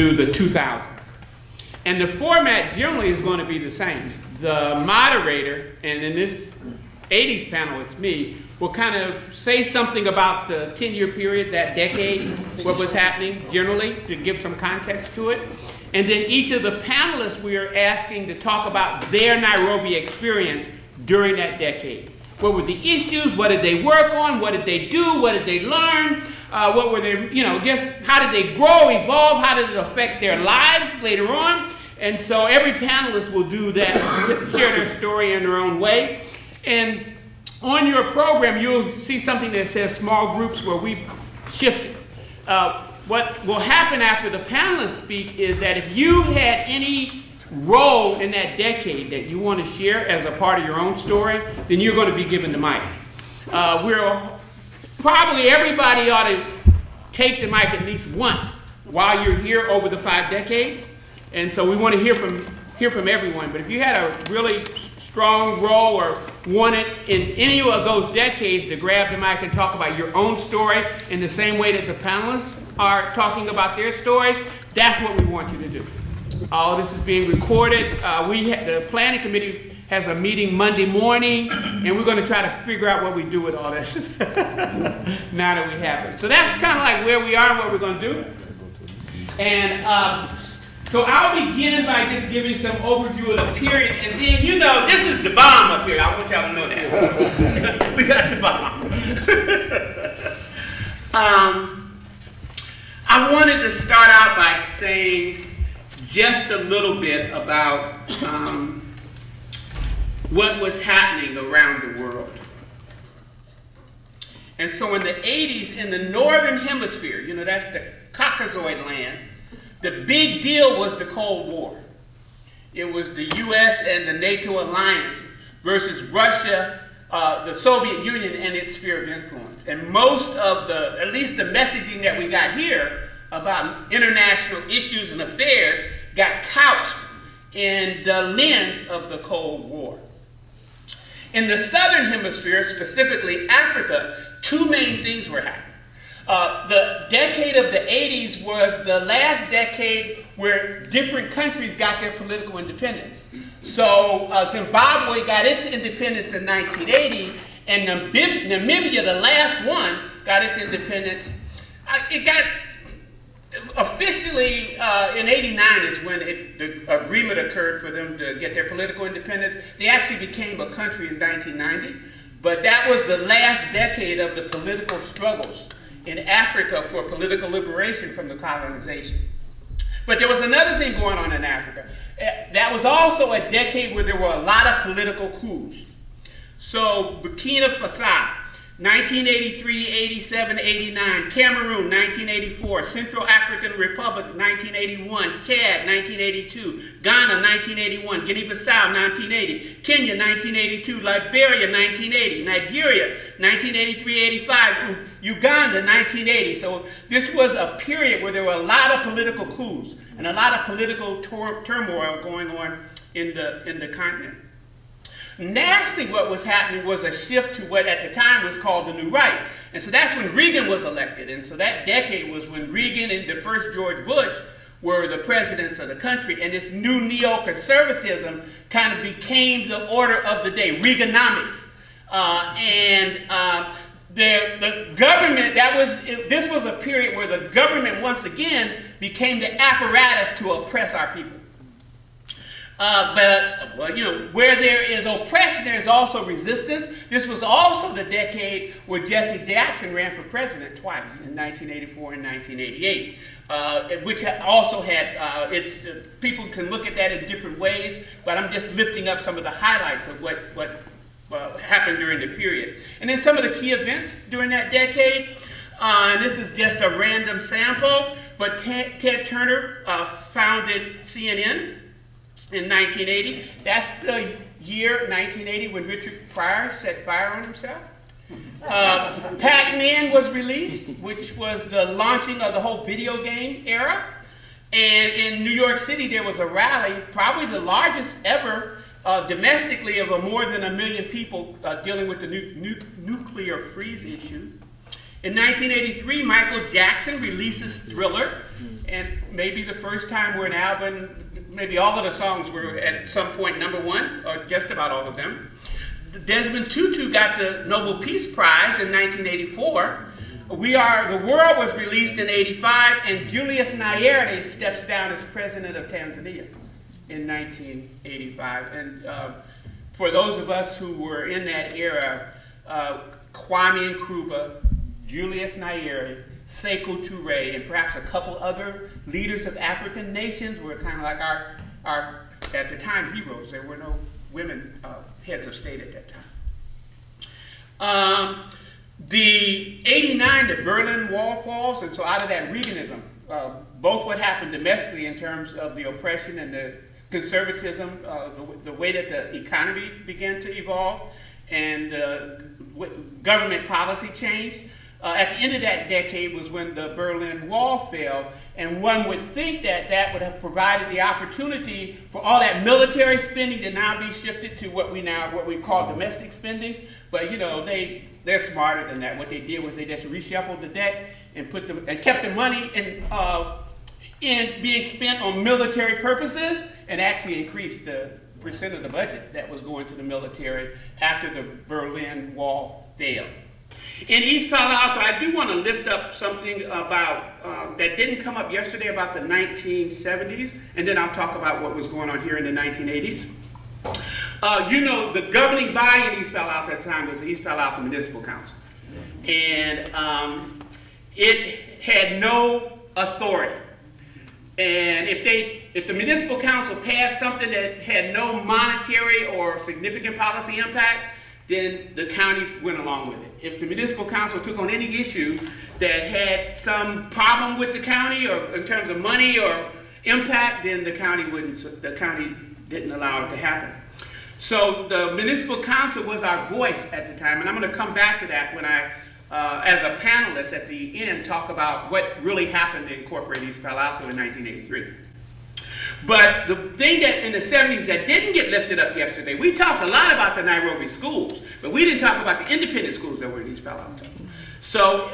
to the 2000s. And the format generally is going to be the same. The moderator, and in this 80s panel, it's me, will kind of say something about the 10-year period, that decade, what was happening generally, to give some context to it. And then each of the panelists we are asking to talk about their Nairobi experience during that decade. What were the issues? What did they work on? What did they do? What did they learn? What were they, how did they grow, evolve? How did it affect their lives later on? And so every panelist will do that, share their story in their own way. And on your program, you'll see something that says small groups where we've shifted. What will happen after the panelists speak is that if you had any role in that decade that you want to share as a part of your own story, then you're going to be given the mic. Probably everybody ought to take the mic at least once while you're here over the 5 decades. And so we want to hear from everyone. But if you had a really strong role or wanted in any of those decades to grab the mic and talk about your own story in the same way that the panelists are talking about their stories, that's what we want you to do. All this is being recorded. The planning committee has a meeting Monday morning, and we're going to try to figure out what we do with all this now that we have it. So that's kind of like where we are and what we're going to do. And so I'll begin by just giving some overview of the period, and then, this is the bomb up here. I want y'all to know that. So, we got the bomb. I wanted to start out by saying just a little bit about what was happening around the world. And so in the 80s, in the Northern Hemisphere, that's the Caucasoid land, the big deal was the Cold War. It was the US and the NATO alliance versus Russia, the Soviet Union and its sphere of influence. And most of at least the messaging that we got here about international issues and affairs got couched in the lens of the Cold War. In the Southern Hemisphere, specifically Africa, 2 main things were happening. The decade of the 80s was the last decade where different countries got their political independence. So Zimbabwe got its independence in 1980, and Namibia, the last one, got its independence. It got officially in 89 is when the agreement occurred for them to get their political independence. They actually became a country in 1990, but that was the last decade of the political struggles in Africa for political liberation from the colonization. But there was another thing going on in Africa. That was also a decade where there were a lot of political coups. So Burkina Faso, 1983, 87, 89, Cameroon, 1984, Central African Republic, 1981, Chad, 1982, Ghana, 1981, Guinea-Bissau, 1980, Kenya, 1982, Liberia, 1980, Nigeria, 1983, 85, Uganda, 1980. So this was a period where there were a lot of political coups and a lot of political turmoil going on in the continent. Nationally, what was happening was a shift to what at the time was called the New Right. And so that's when Reagan was elected. And so that decade was when Reagan and the first George Bush were the presidents of the country. And this new neoconservatism kind of became the order of the day, Reaganomics. The government, this was a period where the government once again became the apparatus to oppress our people. Where there is oppression, there is also resistance. This was also the decade where Jesse Jackson ran for president twice, in 1984 and 1988, which also had people can look at that in different ways, but I'm just lifting up some of the highlights of what happened during the period. And then some of the key events during that decade, and this is just a random sample, but Ted Turner founded CNN in 1980. That's the year 1980 when Richard Pryor set fire on himself. Pac-Man was released, which was the launching of the whole video game era. And in New York City, there was a rally, probably the largest ever domestically, of more than 1 million people dealing with the nuclear freeze issue. In 1983, Michael Jackson releases Thriller, and maybe the first time where an album, maybe all of the songs were at some point #1, or just about all of them. Desmond Tutu got the Nobel Peace Prize in 1984. The World was released in 85, and Julius Nyerere steps down as president of Tanzania in 1985. And for those of us who were in that era, Kwame Nkrumah, Julius Nyerere, Sekou Touré, and perhaps a couple other leaders of African nations were kind of like our at the time, heroes. There were no women heads of state at that time. The 89, the Berlin Wall falls, and so out of that Reaganism, both what happened domestically in terms of the oppression and the conservatism, the way that the economy began to evolve, and government policy changed. At the end of that decade was when the Berlin Wall fell, and one would think that that would have provided the opportunity for all that military spending to now be shifted to what we call domestic spending. But you know, they're smarter than that. What they did was they just reshuffled the debt and kept the money in being spent on military purposes, and actually increased the percent of the budget that was going to the military after the Berlin Wall failed. In East Palo Alto, I do want to lift up something about that didn't come up yesterday about the 1970s, and then I'll talk about what was going on here in the 1980s. You know, the governing body in East Palo Alto at the time was the East Palo Alto Municipal Council, and it had no authority. And if the municipal council passed something that had no monetary or significant policy impact, then the county went along with it. If the municipal council took on any issue that had some problem with the county, or in terms of money or impact, then the county didn't allow it to happen. So the municipal council was our voice at the time, and I'm going to come back to that when I, as a panelist at the end, talk about what really happened to incorporate East Palo Alto in 1983. But the thing that in the 70s that didn't get lifted up yesterday, we talked a lot about the Nairobi schools, but we didn't talk about the independent schools that were in East Palo Alto. So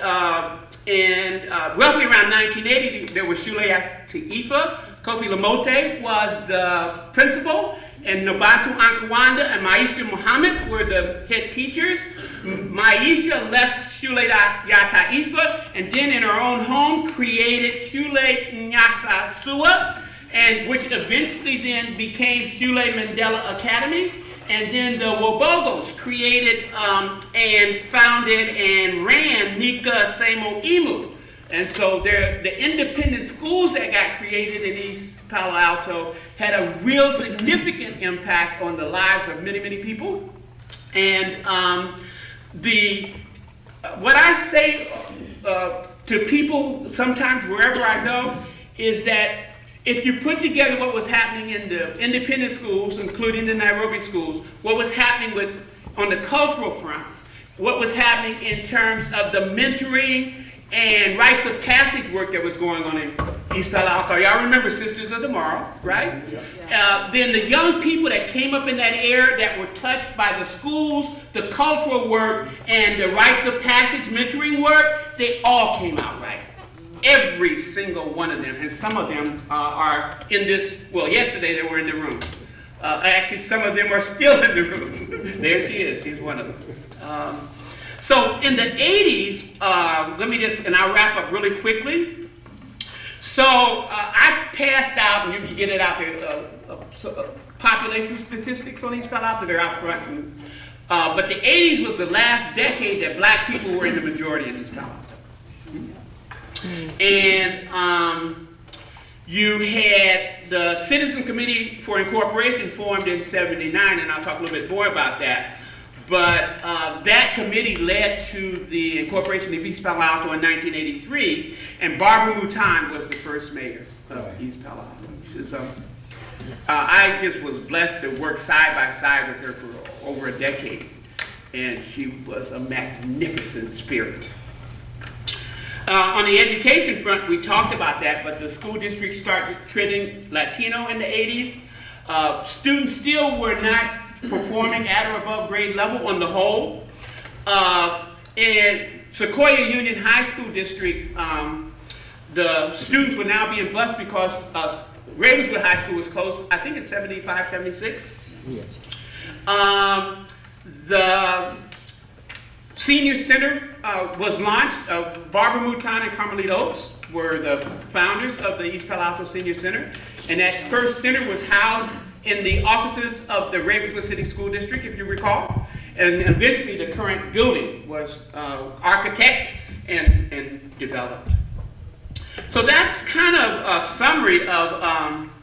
roughly around 1980, there was Shule Taifa. Kofi Lamote was the principal, and Nobatu Ankwanda and Maisha Muhammad were the head teachers. Maisha left Shule Taifa, and then in her own home created Shule Nyasa Sua, and which eventually then became Shule Mandela Academy. And then the Wobogos created and founded and ran Nika Samo Imu. And so the independent schools that got created in East Palo Alto had a real significant impact on the lives of many, many people. And what I say to people sometimes wherever I go is that if you put together what was happening in the independent schools, including the Nairobi schools, what was happening on the cultural front, what was happening in terms of the mentoring and rites of passage work that was going on in East Palo Alto. Y'all remember Sisters of Tomorrow, right? Yeah. Then the young people that came up in that era that were touched by the schools, the cultural work, and the rites of passage mentoring work, they all came out right. Every single one of them, and some of them are in this, well, yesterday they were in the room. Actually, some of them are still in the room. There she is, she's one of them. So in the 80s, and I'll wrap up really quickly. So I passed out, and you can get it out there, population statistics on East Palo Alto, they're out front. But the 80s was the last decade that black people were in the majority in East Palo Alto. And you had the Citizen Committee for Incorporation formed in '79, and I'll talk a little bit more about that. But that committee led to the incorporation of East Palo Alto in 1983, and Barbara Mouton was the first mayor of East Palo Alto. I just was blessed to work side by side with her for over a decade, and she was a magnificent spirit. On the education front, we talked about that, but the school district started trending Latino in the 80s. Students still were not performing at or above grade level on the whole. And Sequoia Union High School District, the students were now being bused because Ravenswood High School was closed, I think in 75, 76. Yes. The Senior Center was launched. Barbara Mouton and Carmelita Oakes were the founders of the East Palo Alto Senior Center. And that first center was housed in the offices of the Ravenswood City School District, if you recall. And eventually the current building was architected and developed. So that's kind of a summary of,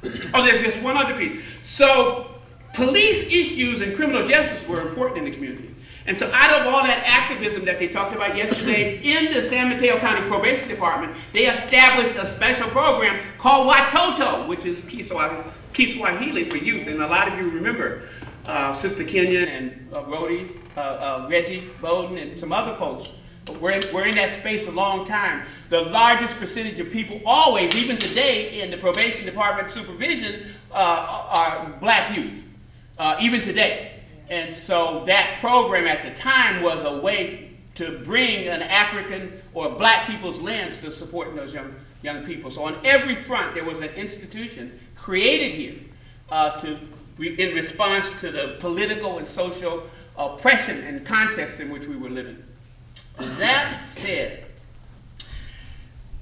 there's just one other piece. So police issues and criminal justice were important in the community. And so out of all that activism that they talked about yesterday in the San Mateo County Probation Department, they established a special program called Watoto, which is Kiswahili for youth. And a lot of you remember Sister Kenya and Reggie Bowden and some other folks. We're in that space a long time. The largest percentage of people always, even today, in the probation department supervision are black youth, even today. And so that program at the time was a way to bring an African or black people's lens to supporting those young people. So on every front, there was an institution created here in response to the political and social oppression and context in which we were living. That said,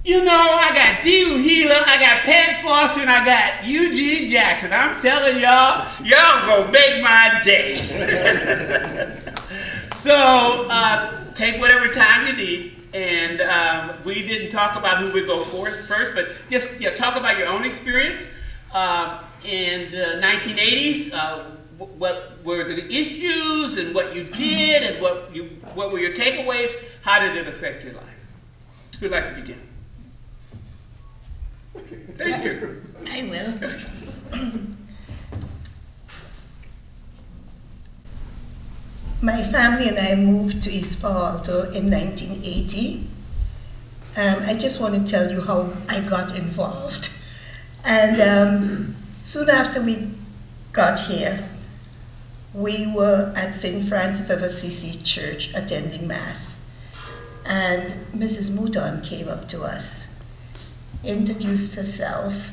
you know, I got Dee Uhila, I got Pat Foster, and I got Eugene Jackson. I'm telling y'all, y'all gonna make my day. So take whatever time you need. And we didn't talk about who would go first, but just talk about your own experience in the 1980s. What were the issues and what you did and what were your takeaways? How did it affect your life? Who'd like to begin? Thank you. I will. My family and I moved to East Palo Alto in 1980. I just want to tell you how I got involved. And soon after we got here, we were at St. Francis of Assisi Church attending Mass. And Mrs. Mouton came up to us, introduced herself.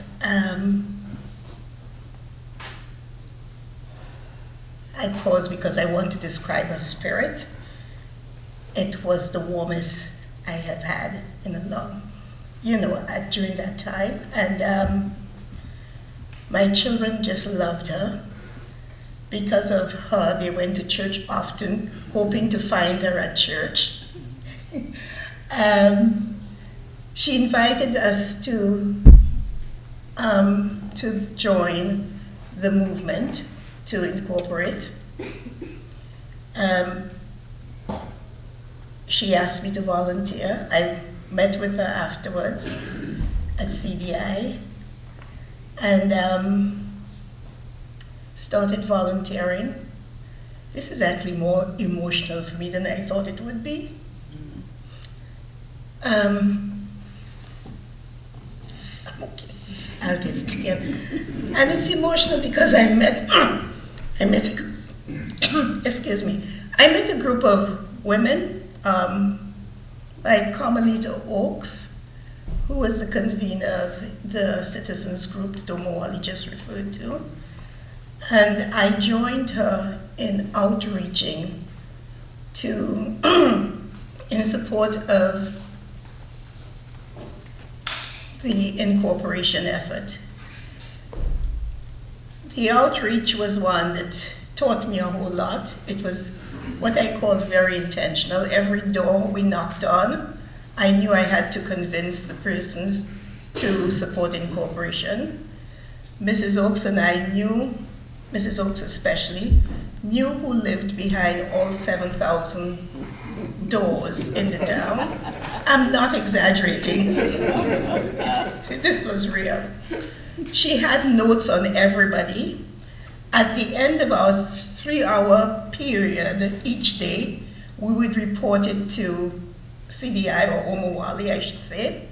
I paused because I want to describe her spirit. It was the warmest I have had in a long, during that time. And my children just loved her. Because of her, they went to church often, hoping to find her at church. She invited us to join the movement, to incorporate. She asked me to volunteer. I met with her afterwards at CDI and started volunteering. This is actually more emotional for me than I thought it would be. Okay, I'll get it again. And it's emotional because I met a group of women, like Carmelita Oakes, who was the convener of the citizens group that Omowale just referred to. And I joined her in outreaching in support of the incorporation effort. The outreach was one that taught me a whole lot. It was what I call very intentional. Every door we knocked on, I knew I had to convince the persons to support incorporation. Mrs. Oakes and I knew, Mrs. Oakes especially, knew who lived behind all 7,000 doors in the town. I'm not exaggerating. This was real. She had notes on everybody. At the end of our 3-hour period each day, we would report it to CDI, or Omowale, I should say.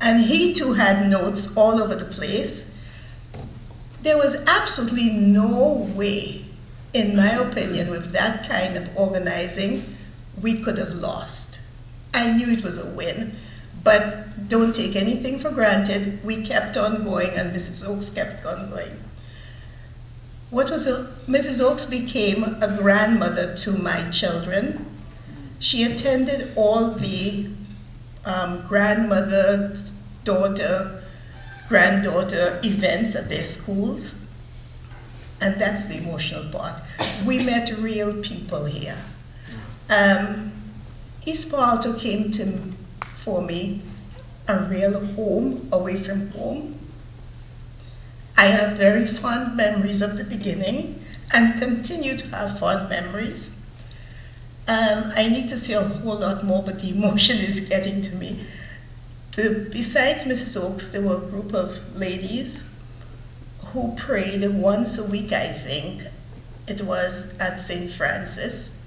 And he too had notes all over the place. There was absolutely no way, in my opinion, with that kind of organizing, we could have lost. I knew it was a win, but don't take anything for granted. We kept on going, and Mrs. Oakes kept on going. Mrs. Oakes became a grandmother to my children. She attended all the grandmother, daughter, granddaughter events at their schools. And that's the emotional part. We met real people here. East Palo Alto came for me a real home away from home. I have very fond memories of the beginning and continue to have fond memories. I need to say a whole lot more, but the emotion is getting to me. Besides Mrs. Oakes, there were a group of ladies who prayed once a week, I think. It was at St. Francis.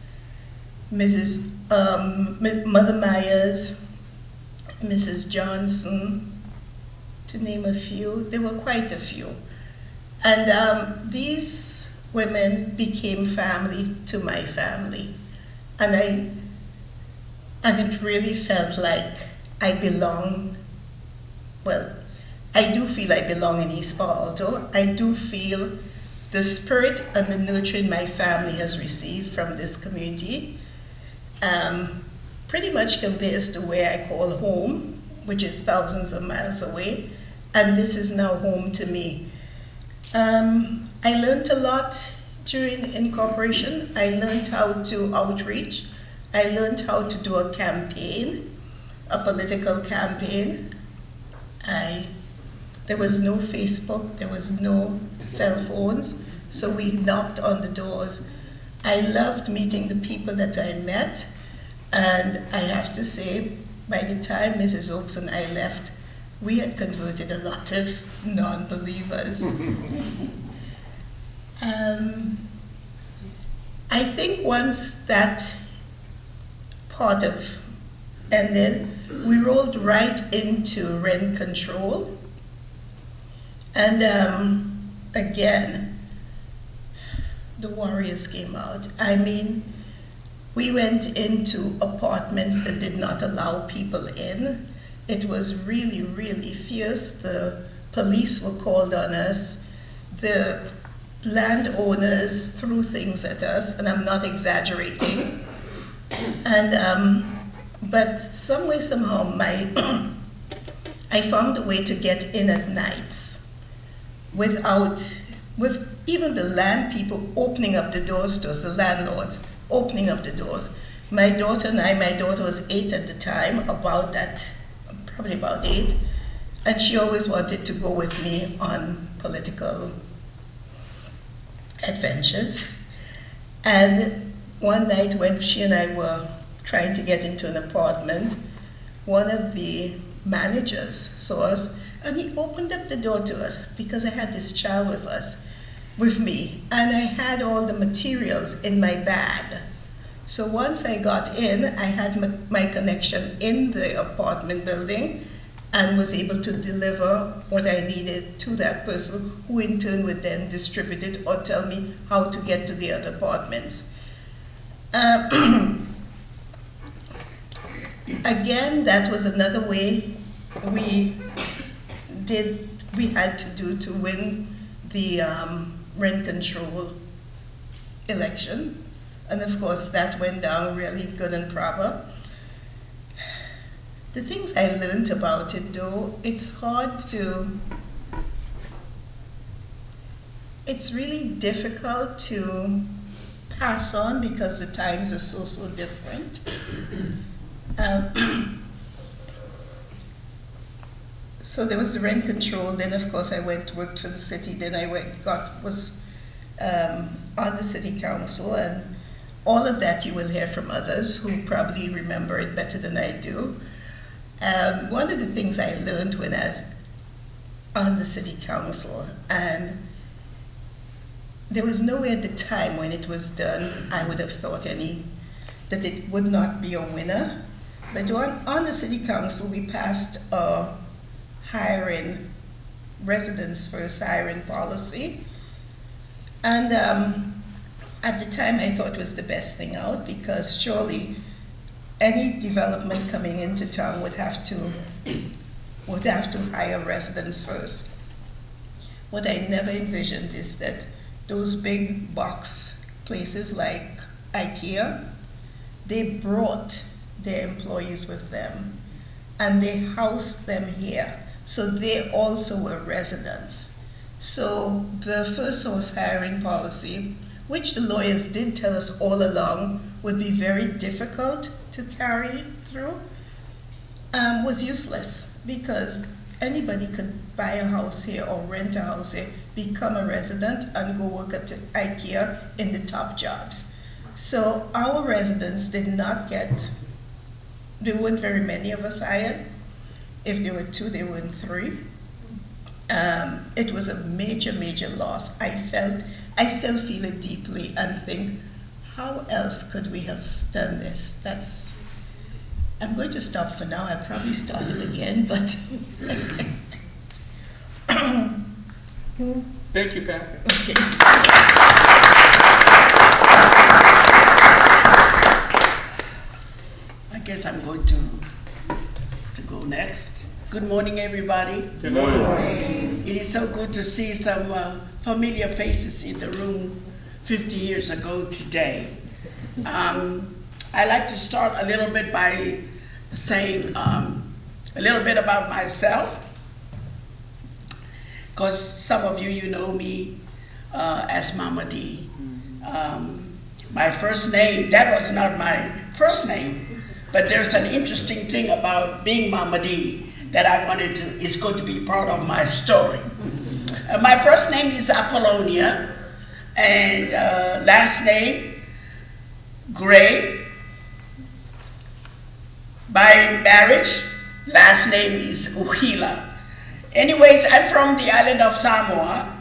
Mother Myers, Mrs. Johnson, to name a few. There were quite a few. And these women became family to my family. And it really felt like I belong. Well, I do feel I belong in East Palo Alto. I do feel the spirit and the nurturing my family has received from this community pretty much compares to where I call home, which is thousands of miles away, and this is now home to me. I learned a lot during incorporation. I learned how to outreach. I learned how to do a campaign, a political campaign. There was no Facebook, there was no cell phones, so we knocked on the doors. I loved meeting the people that I met, and I have to say, by the time Mrs. Oakes and I left, we had converted a lot of non-believers. I think once that part of ended, we rolled right into rent control. And again, the warriors came out. I mean, we went into apartments that did not allow people in. It was really, really fierce. The police were called on us. The landowners threw things at us, and I'm not exaggerating. And but some way, somehow, I found a way to get in at nights with even the land people opening up the doors to us, the landlords opening up the doors. My daughter was 8 at the time, probably about 8, and she always wanted to go with me on political adventures. And one night when she and I were trying to get into an apartment, one of the managers saw us, and he opened up the door to us because I had this child with me, and I had all the materials in my bag. So once I got in, I had my connection in the apartment building and was able to deliver what I needed to that person, who in turn would then distribute it or tell me how to get to the other apartments. Again, that was another way we had to do to win the rent control election. And of course, that went down really good and proper. The things I learned about it, though, it's really difficult to pass on because the times are so different. So there was the rent control. Then, of course, I worked for the city. Then I was on the city council, and all of that you will hear from others who probably remember it better than I do. One of the things I learned when I was on the city council, and there was no way at the time when it was done I would have thought that it would not be a winner. But on the city council, we passed a hiring residents first hiring policy, and at the time I thought it was the best thing out, because surely any development coming into town would have to hire residents first. What I never envisioned is that those big box places like IKEA, they brought their employees with them and they housed them here. So they also were residents. So the first house hiring policy, which the lawyers did tell us all along would be very difficult to carry through, was useless because anybody could buy a house here or rent a house here, become a resident, and go work at IKEA in the top jobs. So our residents did not get, there weren't very many of us hired. If there were 2, there weren't 3. It was a major, major loss. I still feel it deeply and think, how else could we have done this? I'm going to stop for now. I'll probably start it again, but. Thank you, Pat. Okay. I guess I'm going to go next. Good morning, everybody. Good morning. It is so good to see some familiar faces in the room 50 years ago today. I'd like to start a little bit by saying a little bit about myself, because some of you know me as Mama Dee. My first name, that was not my first name, but there's an interesting thing about being Mama Dee that I wanted to, is going to be part of my story. My first name is Apollonia, and last name, Gray. By marriage, last name is Uhila. Anyways, I'm from the island of Samoa.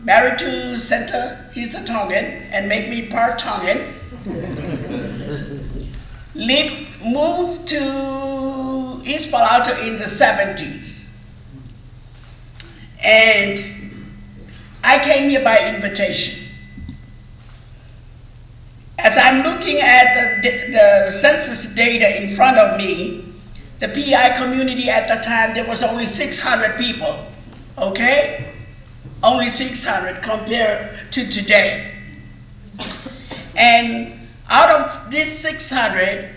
Married to Senta, he's a Tongan, and make me part Tongan. Moved to East Palo Alto in the 70s. And I came here by invitation. As I'm looking at the census data in front of me, the PI community at the time, there was only 600 people, okay? Only 600 compared to today. And out of these 600,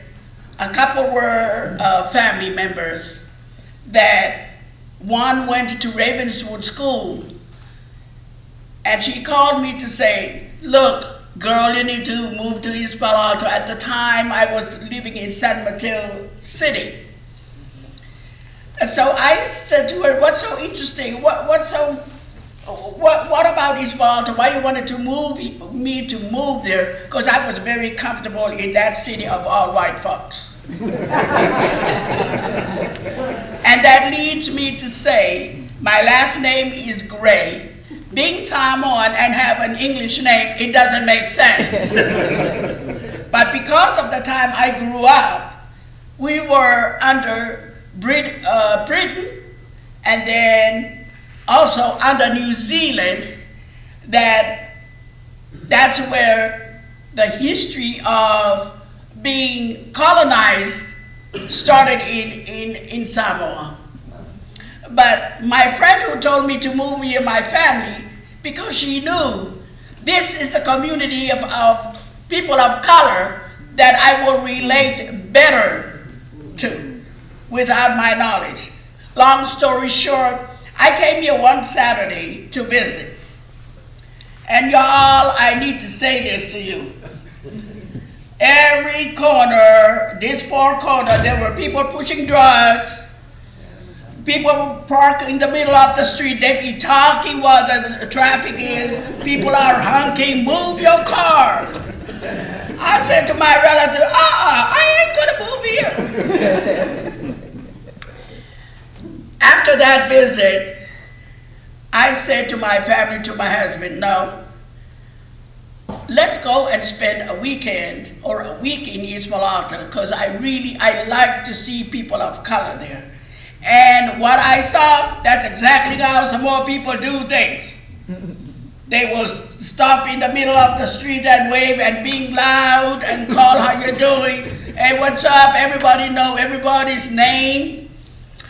a couple were family members that one went to Ravenswood School, and she called me to say, look, girl, you need to move to East Palo Alto. At the time, I was living in San Mateo City. And so I said to her, what's so interesting? What about East Palo Alto? Why you wanted to me to move there? Because I was very comfortable in that city of all white folks. And that leads me to say, my last name is Gray. Being Samoan and have an English name, it doesn't make sense. But because of the time I grew up, we were under Britain, and then also under New Zealand. That's where the history of being colonized started in Samoa. But my friend who told me to move here, my family, because she knew this is the community of people of color that I will relate better to without my knowledge. Long story short, I came here one Saturday to visit. And y'all, I need to say this to you. Every corner, these 4 corners, there were people pushing drugs. People park in the middle of the street. They be talking while the traffic is. People are honking, move your car. I said to my relative, I ain't gonna move here. After that visit, I said to my family, to my husband, no, let's go and spend a weekend or a week in East Palo Alto, because I like to see people of color there. And what I saw, that's exactly how some more people do things. They will stop in the middle of the street and wave and being loud and call how you're doing. Hey, what's up? Everybody know everybody's name.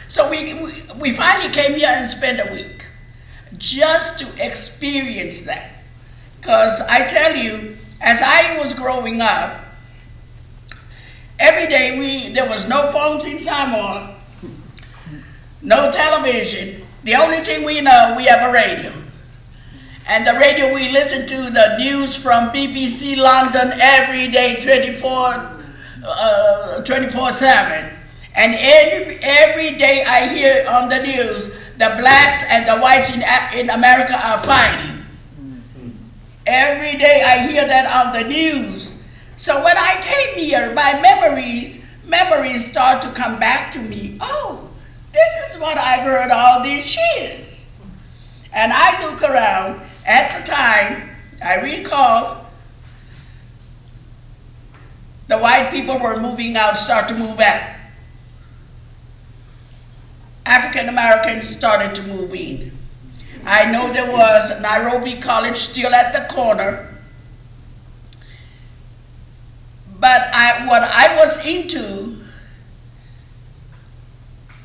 So we finally came here and spent a week just to experience that. Because I tell you, as I was growing up, every day there was no phones in Samoa, no television. The only thing we know, we have a radio. And the radio, we listen to the news from BBC London every day, 24/7. And every day I hear on the news, the blacks and the whites in America are fighting. Every day I hear that on the news. So when I came here, my memories start to come back to me. Oh, this is what I've heard all these years. And I look around. At the time, I recall, the white people were moving out, start to move back. African Americans started to move in. I know there was Nairobi College still at the corner. But what I was into,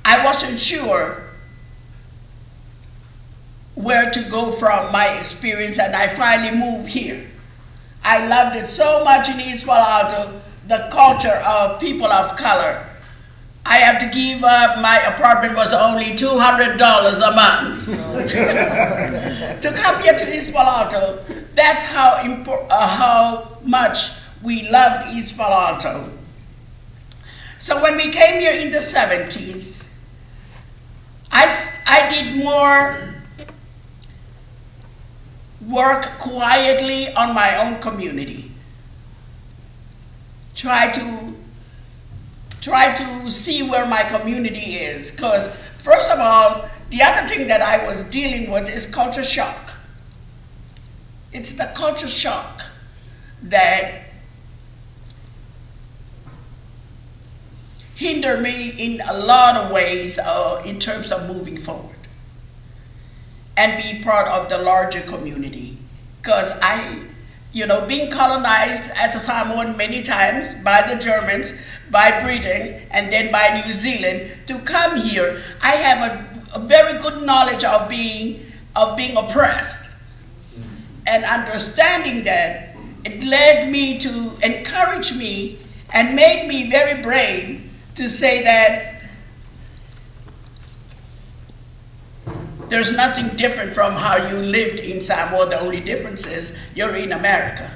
I wasn't sure where to go from my experience, and I finally moved here. I loved it so much in East Palo Alto, the culture of people of color. I have to give up, my apartment was only $200 a month. To come here to East Palo Alto, that's how much we loved East Palo Alto. So when we came here in the 70s, I did more work quietly on my own community. Try to see where my community is. Because first of all, the other thing that I was dealing with is culture shock. It's the culture shock that hindered me in a lot of ways in terms of moving forward and be part of the larger community. Because being colonized as a Samoan many times by the Germans, by Britain, and then by New Zealand, to come here, I have a very good knowledge of being oppressed. And understanding that, it led me to encourage me and made me very brave to say that there's nothing different from how you lived in Samoa. The only difference is you're in America.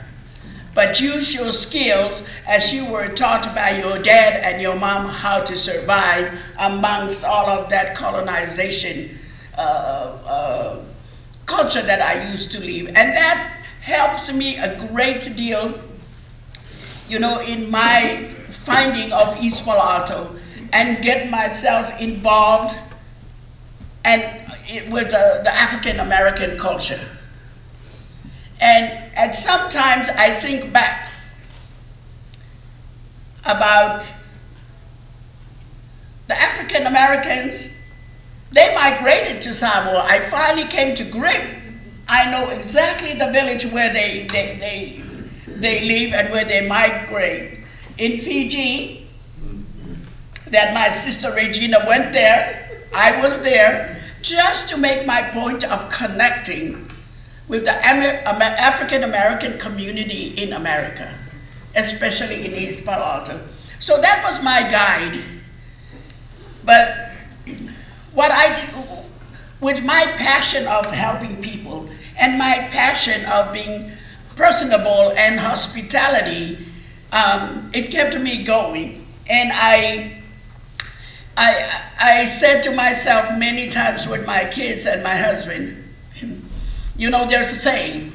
But use your skills as you were taught by your dad and your mom how to survive amongst all of that colonization culture that I used to live. And that helps me a great deal, in my finding of East Palo Alto and get myself involved with the African American culture. And sometimes I think back about the African Americans. They migrated to Samoa. I finally came to grip. I know exactly the village where they live and where they migrate. In Fiji, that my sister Regina went there, I was there, just to make my point of connecting with the African American community in America, especially in East Palo Alto. So that was my guide. But what I did, with my passion of helping people and my passion of being personable and hospitality, it kept me going. And I said to myself many times with my kids and my husband, there's a saying,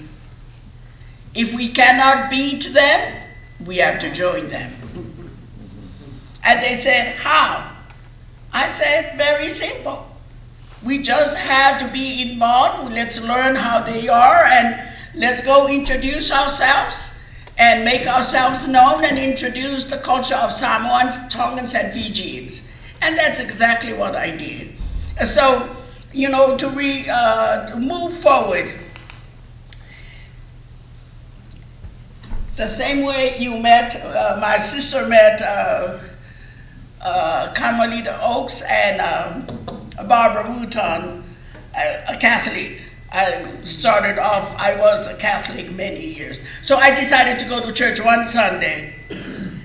if we cannot beat them, we have to join them. And they said, how? I said, very simple. We just have to be involved. Let's learn how they are, and let's go introduce ourselves and make ourselves known and introduce the culture of Samoans, Tongans, and Fijians. And that's exactly what I did. So, to move forward, the same way you met, my sister met Carmelita Oakes and Barbara Wooton, a Catholic. I started off, I was a Catholic many years. So I decided to go to church one Sunday.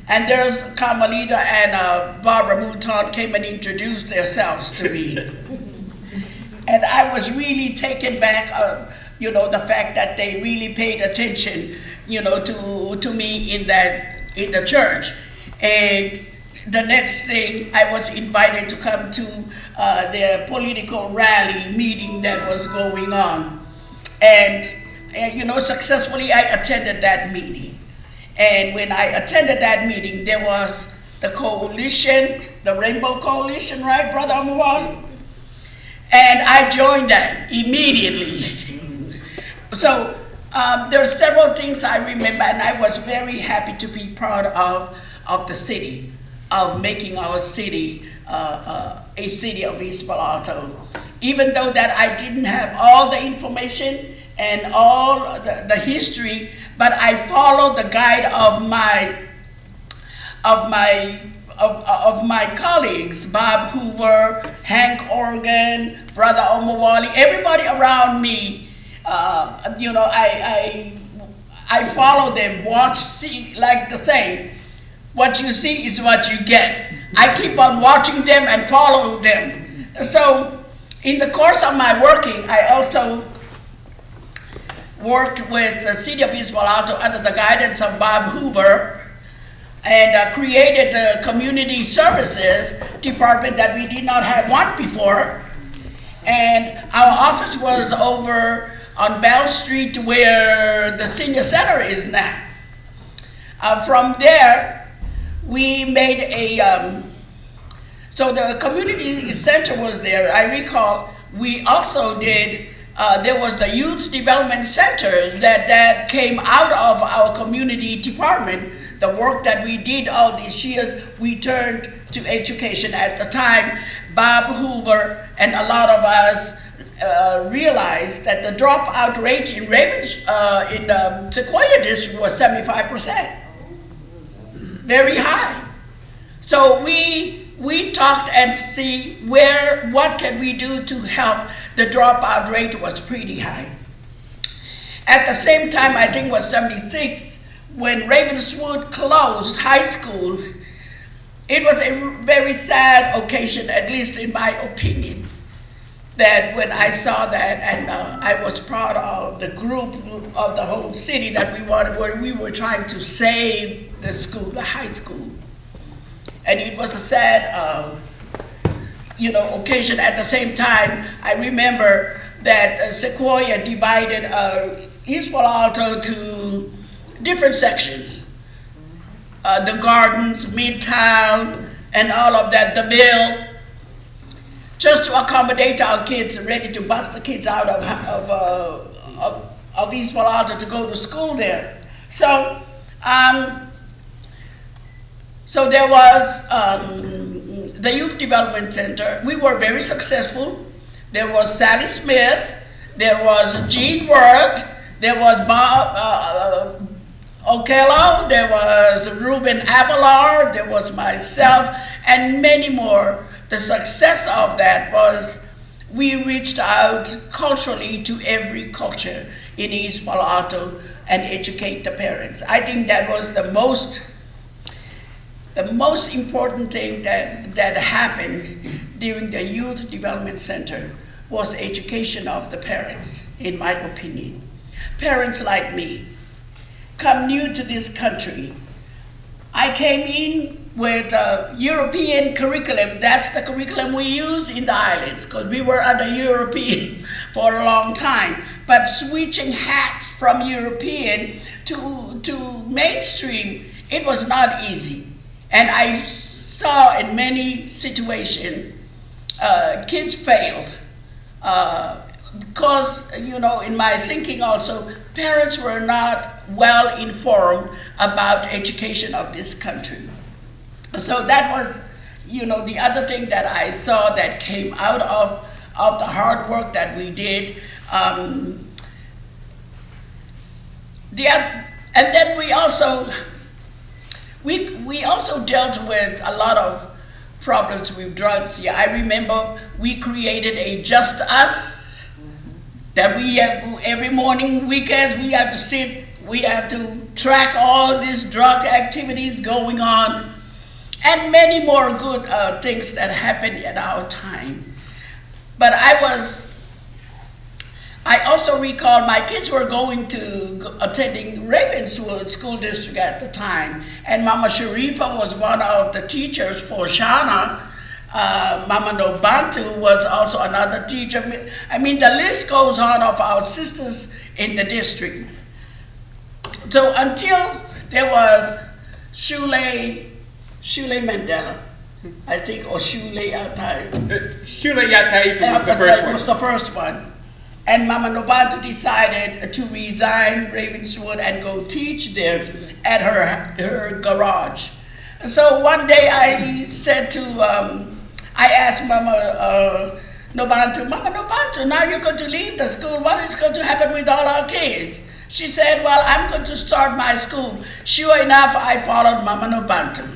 And there's Carmelita and Barbara Wooton came and introduced themselves to me. And I was really taken back, the fact that they really paid attention, to me in the church. And the next thing, I was invited to come to their political rally meeting that was going on. And successfully I attended that meeting. And when I attended that meeting, there was the coalition, the Rainbow Coalition, right, Brother Omowale? And I joined that immediately. So there are several things I remember, and I was very happy to be part of the city, of making our city a city of East Palo Alto. Even though that I didn't have all the information and all the history, but I followed the guide of my colleagues, Bob Hoover, Hank Organ, Brother Omowale, everybody around me. I follow them, watch, see, like the saying, what you see is what you get. I keep on watching them and follow them. So in the course of my working, I also worked with the city of East Palo Alto under the guidance of Bob Hoover and created the community services department that we did not have one before. And our office was over on Bell Street where the senior center is now. From there, we made so the community center was there. I recall we also did, there was the youth development center that came out of our community department. The work that we did all these years, we turned to education. At the time, Bob Hoover and a lot of us realized that the dropout rate in in the Sequoia district was 75%. Very high. So we talked and see what can we do to help. The dropout rate was pretty high. At the same time, I think it was 76, when Ravenswood closed high school, it was a very sad occasion, at least in my opinion, that when I saw that, and I was part of the group of the whole city that we were trying to save the school, the high school. And it was a sad, occasion. At the same time, I remember that Sequoia divided East Palo Alto to different sections. The Gardens, Midtown, and all of that, the Mill, just to accommodate our kids, ready to bust the kids out of East Palo Alto to go to school there. So, so there was the Youth Development Center. We were very successful. There was Sally Smith, there was Gene Worth, there was Bob Okello, there was Ruben Avalar, there was myself, and many more. The success of that was we reached out culturally to every culture in East Palo Alto and educate the parents. I think that was the most important thing that happened during the Youth Development Center was education of the parents, in my opinion. Parents like me come new to this country. I came in with a European curriculum. That's the curriculum we use in the islands, because we were under European for a long time. But switching hats from European to mainstream, it was not easy. And I saw in many situations, kids failed. Because, in my thinking also, parents were not well informed about education of this country. So that was, the other thing that I saw that came out of the hard work that we did. And then we also dealt with a lot of problems with drugs here. I remember we created a Just Us that we have every morning, weekends, we have to sit, we have to track all these drug activities going on, and many more good things that happened at our time. But I also recall my kids were attending Ravenswood School District at the time, and Mama Sharifa was one of the teachers for Shana. Mama Nobantu was also another teacher. I mean, the list goes on of our sisters in the district. So until there was Shule Mandela, I think, or Shule Yatai. Shule Yatai was the first one. And Mama Nobantu decided to resign Ravenswood and go teach there at her garage. So one day I said I asked Mama Nobantu, now you're going to leave the school. What is going to happen with all our kids? She said, well, I'm going to start my school. Sure enough, I followed Mama Nobantu.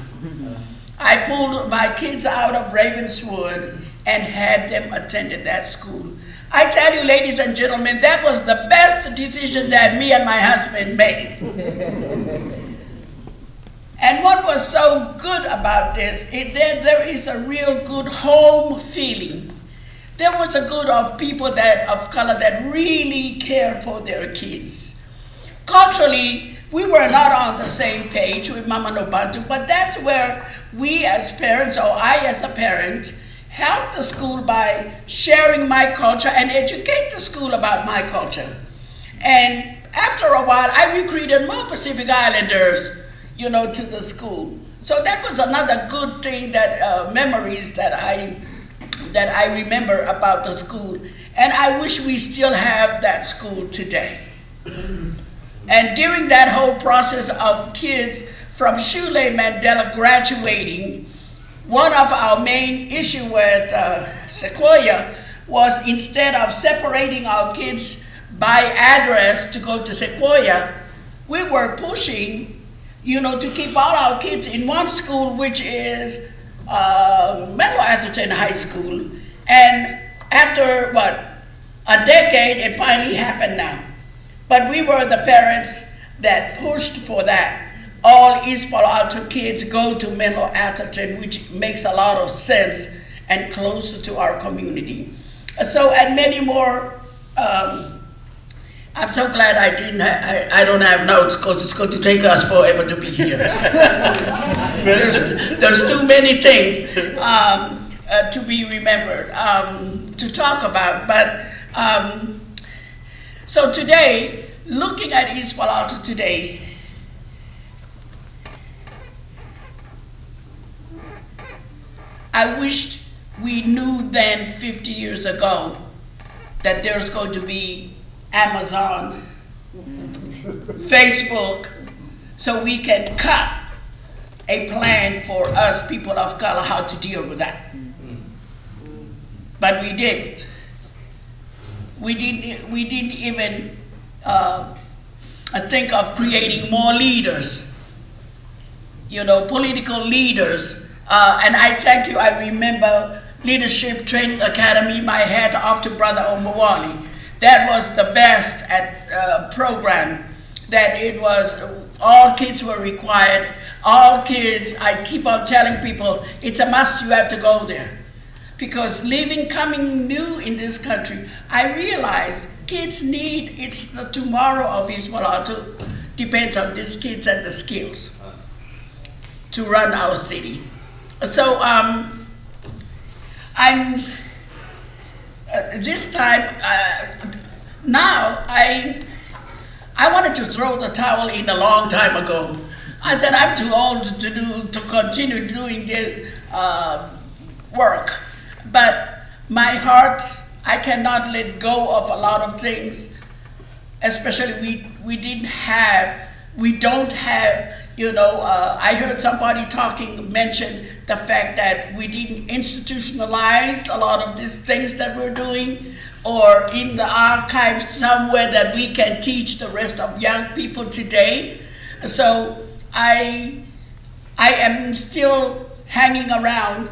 I pulled my kids out of Ravenswood and had them attend that school. I tell you, ladies and gentlemen, that was the best decision that me and my husband made. And what was so good about this, there is a real good home feeling. There was a good of people of color that really cared for their kids. Culturally, we were not on the same page with Mama Nobantu, but that's where we as parents, or I as a parent, help the school by sharing my culture and educate the school about my culture. And after a while, I recruited more Pacific Islanders, to the school. So that was another good thing memories that I remember about the school. And I wish we still have that school today. And during that whole process of kids from Shule Mandela graduating, one of our main issues with Sequoia was, instead of separating our kids by address to go to Sequoia, we were pushing, to keep all our kids in one school, which is Melo Atherton High School. And after, a decade, it finally happened now. But we were the parents that pushed for that. All East Palo Alto kids go to Melo Atherton, which makes a lot of sense and closer to our community. So, and many more. I'm so glad I don't have notes, because it's going to take us forever to be here. there's too many things to be remembered, to talk about. But so today, looking at East Palo Alto today, I wished we knew then 50 years ago that there's going to be Amazon, Facebook, so we can cut a plan for us people of color how to deal with that. But we didn't. We didn't even think of creating more leaders, political leaders. And I thank you. I remember Leadership Training Academy, my hat off to Brother Omowale. That was the best program. That it was, all kids were required. All kids, I keep on telling people, it's a must, you have to go there. Because coming new in this country, I realize kids it's the tomorrow of East Palo Alto depends on these kids and the skills to run our city. So this time, now I wanted to throw the towel in a long time ago. I said, I'm too old to continue doing this work. But my heart, I cannot let go of a lot of things. Especially we don't have, I heard somebody mention the fact that we didn't institutionalize a lot of these things that we're doing, or in the archives somewhere that we can teach the rest of young people today. So I am still hanging around,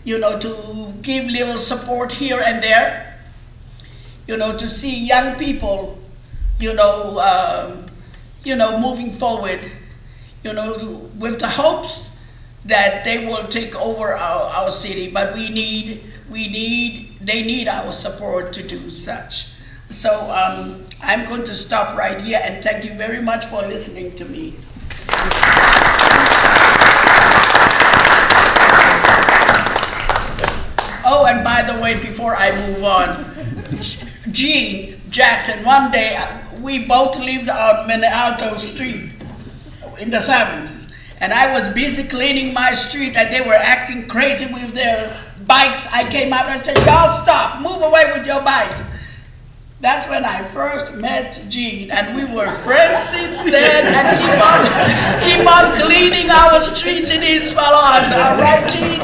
to give little support here and there, to see young people, moving forward, with the hopes that they will take over our city, but they need our support to do such. So I'm going to stop right here and thank you very much for listening to me. Oh, and by the way, before I move on, Eugene Jackson, one day we both lived on Palo Street in the 70s. And I was busy cleaning my street and they were acting crazy with their bikes. I came out and said, y'all stop, move away with your bike. That's when I first met Gene, and we were friends since then and keep on cleaning our streets in East Palo Alto. Right, Gene?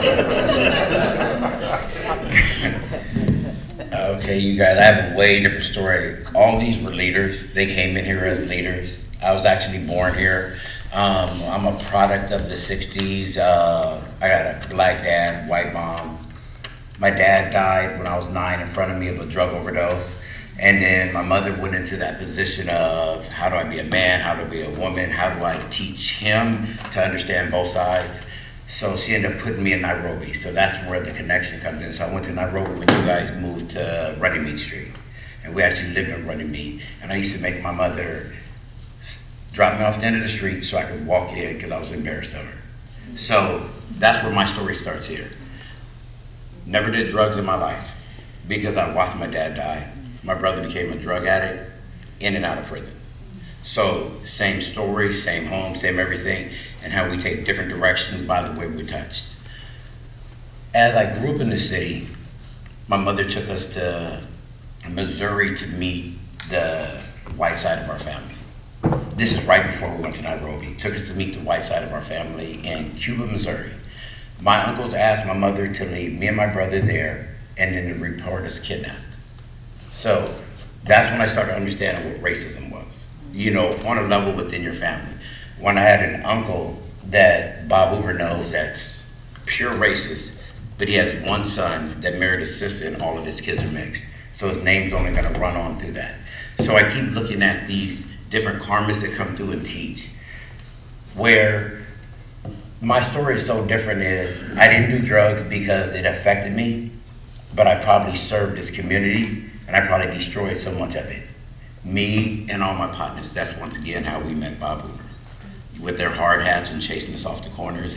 Okay, you guys, I have a way different story. All these were leaders. They came in here as leaders. I was actually born here. I'm a product of the 60s. I got a black dad, white mom. My dad died when I was 9 in front of me of a drug overdose. And then my mother went into that position of how do I be a man, how do I be a woman, how do I teach him to understand both sides. So she ended up putting me in Nairobi. So that's where the connection comes in. So I went to Nairobi when you guys moved to Runnymede Street. And we actually lived in Runnymede. And I used to make my mother drop me off the end of the street so I could walk in because I was embarrassed of her. So that's where my story starts here. Never did drugs in my life because I watched my dad die. My brother became a drug addict, in and out of prison. So same story, same home, same everything, and how we take different directions by the way we touched. As I grew up in the city, my mother took us to Missouri to meet the white side of our family. This is right before we went to Nairobi. Took us to meet the white side of our family in Cuba, Missouri. My uncles asked my mother to leave me and my brother there and then to report us kidnapped. So that's when I started understanding what racism was, on a level within your family. When I had an uncle that Bob Hoover knows that's pure racist, but he has one son that married his sister and all of his kids are mixed. So his name's only gonna run on through that. So I keep looking at these different karmas that come through and teach. Where my story is so different is I didn't do drugs because it affected me, but I probably served this community and I probably destroyed so much of it. Me and all my partners, that's once again how we met Bob Hoover. With their hard hats and chasing us off the corners,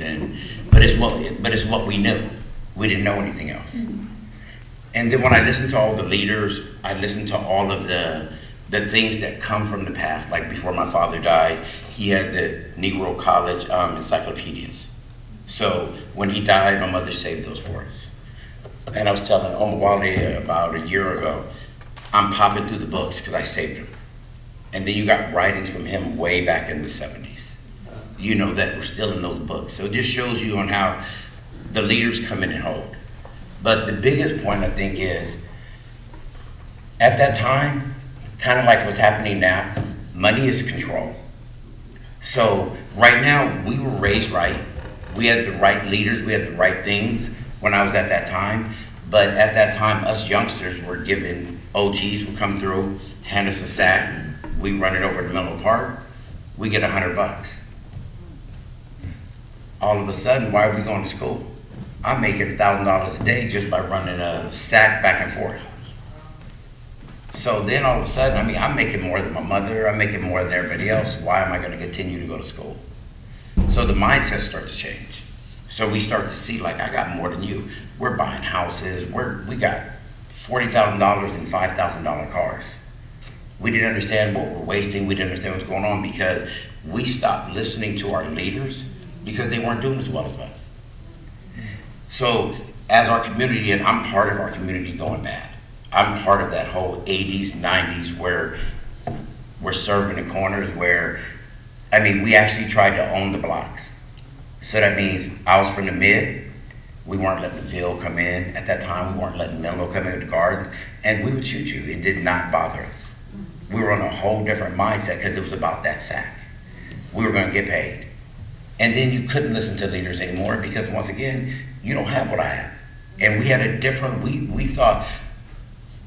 but it's what we knew. We didn't know anything else. And then when I listened to all the leaders, I listened to all of the things that come from the past. Like before my father died, he had the Negro College encyclopedias. So when he died, my mother saved those for us. And I was telling Omowale about a year ago, I'm popping through the books because I saved them. And then you got writings from him way back in the 70s. That were still in those books. So it just shows you on how the leaders come in and hold. But the biggest point I think is, at that time, kind of like what's happening now, money is control. So right now, we were raised right. We had the right leaders, we had the right things when I was at that time. But at that time, us youngsters were given, OGs would come through, hand us a sack, we run it over to Menlo Park, we get $100. All of a sudden, why are we going to school? I'm making $1,000 a day just by running a sack back and forth. So then all of a sudden, I'm making more than my mother, I'm making more than everybody else. Why am I going to continue to go to school? So the mindset starts to change. So we start to see, like, I got more than you. We're buying houses, we got $40,000 and $5,000 cars. We didn't understand what we're wasting, we didn't understand what's going on because we stopped listening to our leaders because they weren't doing as well as us. So as our community, and I'm part of our community going bad, I'm part of that whole 80s, 90s where we're serving the corners where, we actually tried to own the blocks. So that means I was from the mid, we weren't letting the Ville come in. At that time, we weren't letting Menlo come in with the gardens, and we would shoot you. It did not bother us. We were on a whole different mindset because it was about that sack. we were going to get paid. And then you couldn't listen to leaders anymore because, once again, you don't have what I have. And we had a different, we thought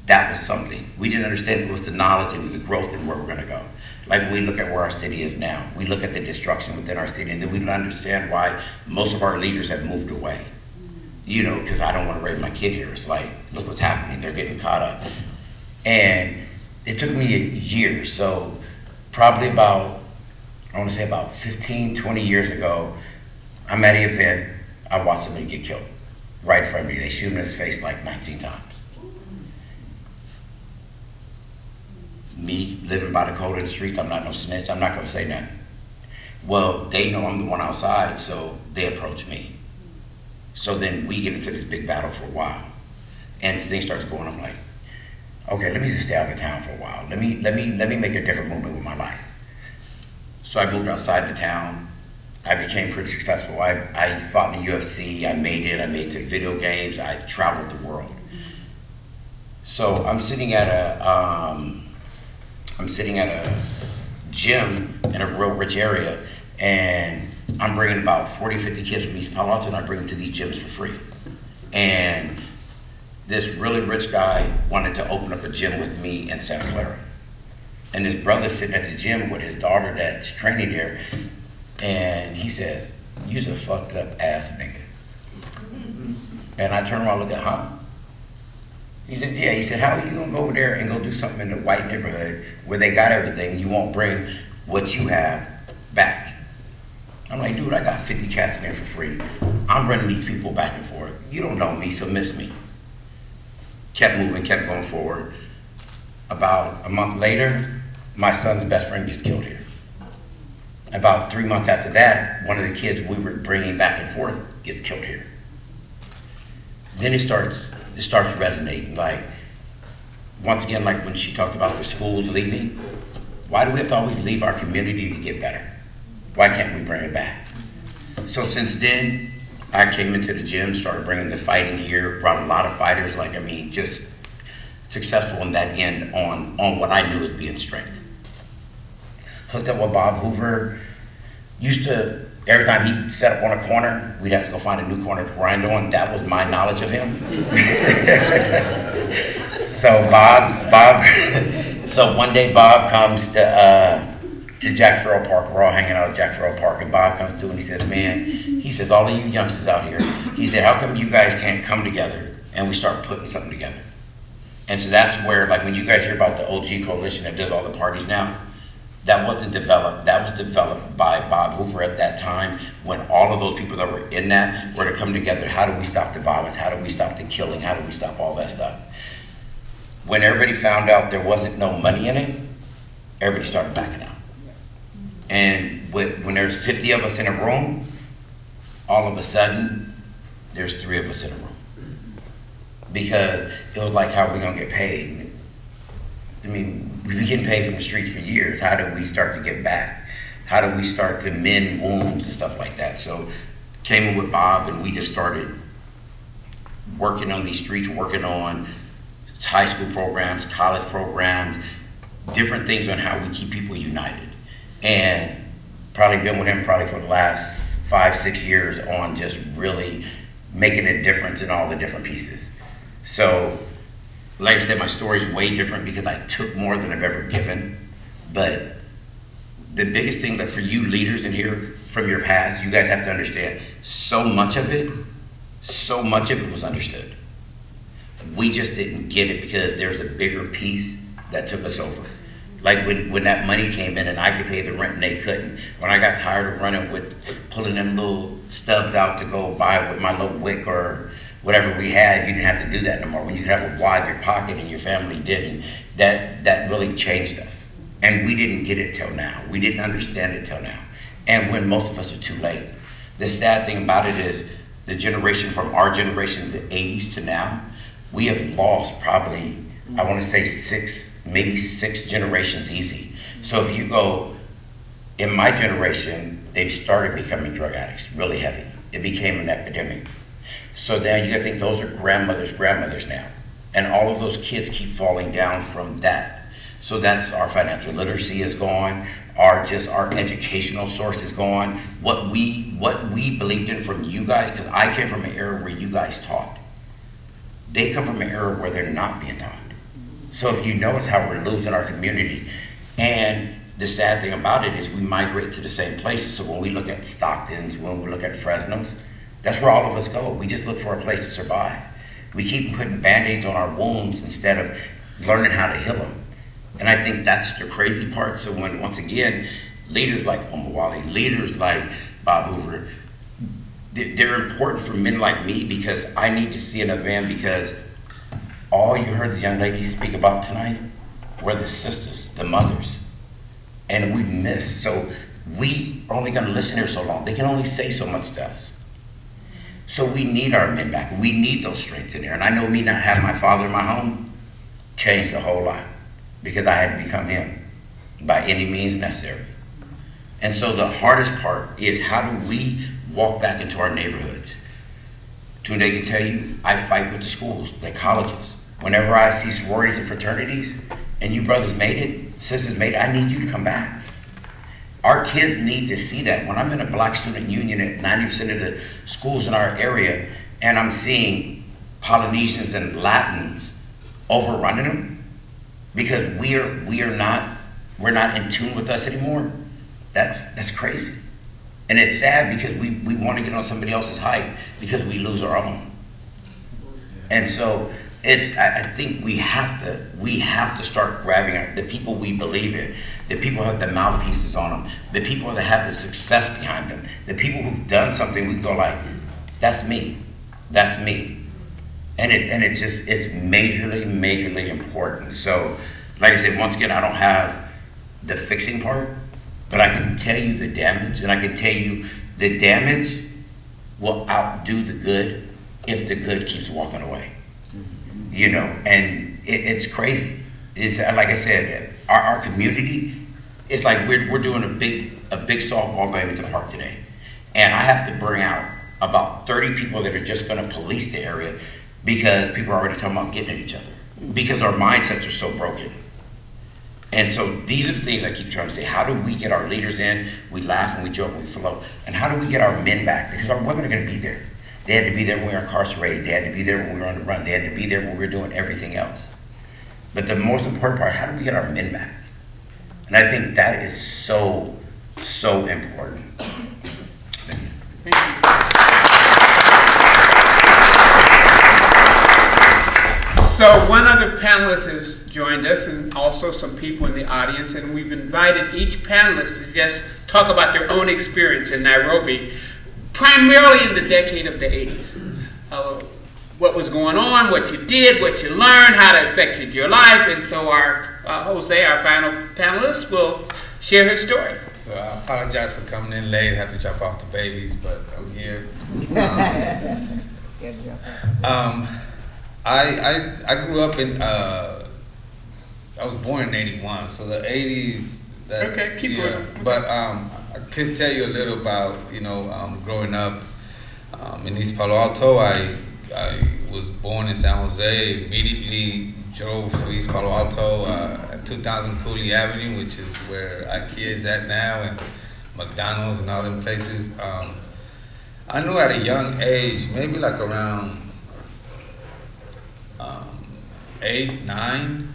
that was something. We didn't understand it was the knowledge and the growth and where we're going to go. Like when we look at where our city is now, we look at the destruction within our city, and then we don't understand why most of our leaders have moved away. You know, because I don't want to raise my kid here. It's like, look what's happening. They're getting caught up. And it took me a year. So probably about, I want to say about 15, 20 years ago, I'm at an event. I watched somebody get killed right in front of me. They shoot him in his face like 19 times. Me living by the code of the streets, I'm not no snitch. I'm not going to say nothing. Well, they know I'm the one outside, so they approach me. So then we get into this big battle for a while, and things start going. I'm like, okay, let me just stay out of town for a while. Let me make a different movement with my life. So I moved outside the town. I became pretty successful. I fought in the UFC. I made it. I made it to video games. I traveled the world. So I'm sitting at a gym in a real rich area, and I'm bringing about 40, 50 kids from East Palo Alto, and I bring them to these gyms for free. And this really rich guy wanted to open up a gym with me in Santa Clara. And his brother's sitting at the gym with his daughter that's training there, and he says, "You's a fucked up ass nigga." And I turn around and look at him. He said, "Yeah." He said, "How are you gonna go over there and go do something in the white neighborhood where they got everything? You won't bring what you have back." I'm like, "Dude, I got 50 cats in there for free. I'm running these people back and forth. You don't know me, so miss me." Kept moving, kept going forward. About a month later, my son's best friend gets killed here. About 3 months after that, one of the kids we were bringing back and forth gets killed here. Then it starts resonating. Like, once again, like when she talked about the schools leaving, why do we have to always leave our community to get better? Why can't we bring it back? So since then, I came into the gym, started bringing the fighting here, brought a lot of fighters, just successful in that end on what I knew as being strength. Hooked up with Bob Hoover. Used to, every time he'd set up on a corner, we'd have to go find a new corner to grind on. That was my knowledge of him. So one day Bob comes to Jack Farrell Park. We're all hanging out at Jack Farrell Park, and Bob comes through and he says, "Man," he says, "all of you youngsters out here," he said, "how come you guys can't come together and we start putting something together?" And so that's where, like, when you guys hear about the OG coalition that does all the parties now, that wasn't developed. That was developed by Bob Hoover at that time, when all of those people that were in that were to come together. How do we stop the violence? How do we stop the killing? How do we stop all that stuff? When everybody found out there wasn't no money in it, everybody started backing out. And when there's 50 of us in a room, all of a sudden, there's 3 of us in a room. Because it was like, how are we gonna get paid? I mean, we've been getting paid from the streets for years. How do we start to get back? How do we start to mend wounds and stuff like that? So came in with Bob, and we just started working on these streets, working on high school programs, college programs, different things on how we keep people united. And probably been with him for the last 5, 6 years on just really making a difference in all the different pieces. So, like I said, my story is way different because I took more than I've ever given. But the biggest thing that for you leaders in here from your past, you guys have to understand, so much of it was understood. We just didn't get it because there's a bigger piece that took us over. Like when that money came in and I could pay the rent and they couldn't. When I got tired of running with pulling them little stubs out to go buy with my little wick or whatever we had, you didn't have to do that no more. When you could have a wad in your pocket and your family didn't, that really changed us. And we didn't get it till now. We didn't understand it till now. And when most of us are too late. The sad thing about it is the generation from our generation, the 80s to now, we have lost probably, I want to say 6 generations easy. So if you go, in my generation, they started becoming drug addicts, really heavy. It became an epidemic. So then you gotta think those are grandmothers now. And all of those kids keep falling down from that. So that's our financial literacy is gone, our educational source is gone. What we believed in from you guys, because I came from an era where you guys taught. They come from an era where they're not being taught. So if you notice how we're losing our community, and the sad thing about it is we migrate to the same places. So when we look at Stockton's, when we look at Fresno's, that's where all of us go. We just look for a place to survive. We keep putting Band-Aids on our wounds instead of learning how to heal them. And I think that's the crazy part. So when, once again, leaders like Omowale, leaders like Bob Hoover, they're important for men like me, because I need to see another man, because all you heard the young ladies speak about tonight were the sisters, the mothers. And we missed. So we are only going to listen here so long. They can only say so much to us. So we need our men back. We need those strengths in there. And I know me not having my father in my home changed a whole lot, because I had to become him by any means necessary. And so the hardest part is, how do we walk back into our neighborhoods? Tunde can tell you, I fight with the schools, the colleges. Whenever I see sororities and fraternities, and you brothers made it, sisters made it, I need you to come back. Our kids need to see that. When I'm in a Black student union at 90% of the schools in our area, and I'm seeing Polynesians and Latins overrunning them, because we're not in tune with us anymore. That's crazy. And it's sad, because we want to get on somebody else's hype, because we lose our own. And so I think we have to start grabbing the people we believe in, the people who have the mouthpieces on them, the people that have the success behind them, the people who've done something we can go like, that's me. And it's majorly important. So, like I said, once again, I don't have the fixing part, but I can tell you the damage, and I can tell you the damage will outdo the good if the good keeps walking away. You know, and it's crazy. It's like I said, our community, it's like we're doing a big softball game at the park today, and I have to bring out about 30 people that are just going to police the area, because people are already talking about getting at each other, because our mindsets are so broken. And so these are the things I keep trying to say. How do we get our leaders in? We laugh and we joke and we flow. And how do we get our men back? Because our women are going to be there. They had to be there when we were incarcerated. They had to be there when we were on the run. They had to be there when we were doing everything else. But the most important part, how do we get our men back? And I think that is so important. Thank you. Thank you. So one other panelist has joined us, and also some people in the audience, and we've invited each panelist to just talk about their own experience in Nairobi, primarily in the decade of the 80s. What was going on, what you did, what you learned, how it affected your life. And so our Jose, our final panelist, will share his story. So I apologize for coming in late. I have to drop off the babies, but I'm here. I grew up in, I was born in 81, so the 80s. Okay, keep going. But I could tell you a little about, growing up in East Palo Alto. I was born in San Jose, immediately drove to East Palo Alto, 2000 Cooley Avenue, which is where IKEA is at now, and McDonald's and all them places. I knew at a young age, maybe like around 8, 9,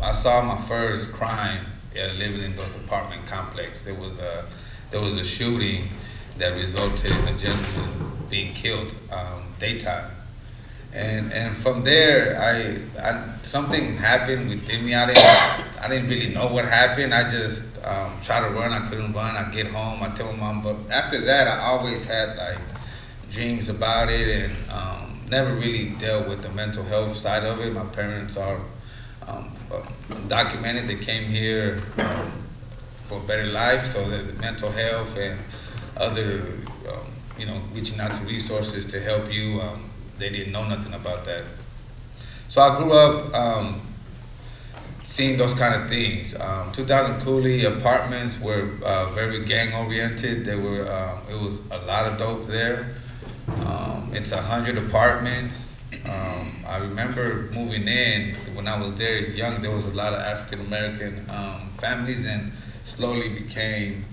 I saw my first crime living in those apartment complex. There was a shooting that resulted in a gentleman being killed daytime, and from there I something happened within me. I didn't really know what happened. I just tried to run. I couldn't run. I get home. I tell my mom. But after that, I always had like dreams about it, and never really dealt with the mental health side of it. My parents are documented. They came here for a better life, so the mental health and other, reaching out to resources to help you, they didn't know nothing about that. So I grew up seeing those kind of things. 2000 Cooley apartments were very gang oriented. They were, it was a lot of dope there. It's 100 apartments. I remember moving in when I was there young. There was a lot of African American families, and slowly became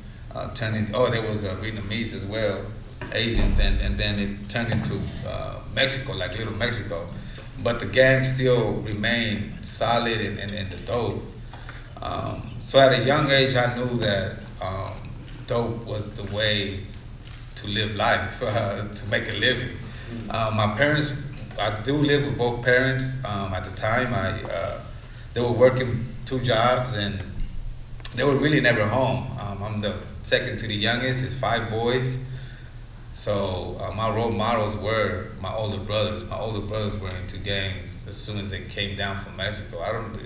turning. Oh, there was Vietnamese as well, Asians, and then it turned into Mexico, like Little Mexico. But the gang still remained solid and the dope. So at a young age, I knew that dope was the way to live life, to make a living. My parents, I do live with both parents. At the time, they were working 2 jobs, and they were really never home. I'm the second to the youngest. It's 5 boys. So my role models were my older brothers. My older brothers were into gangs as soon as they came down from Mexico.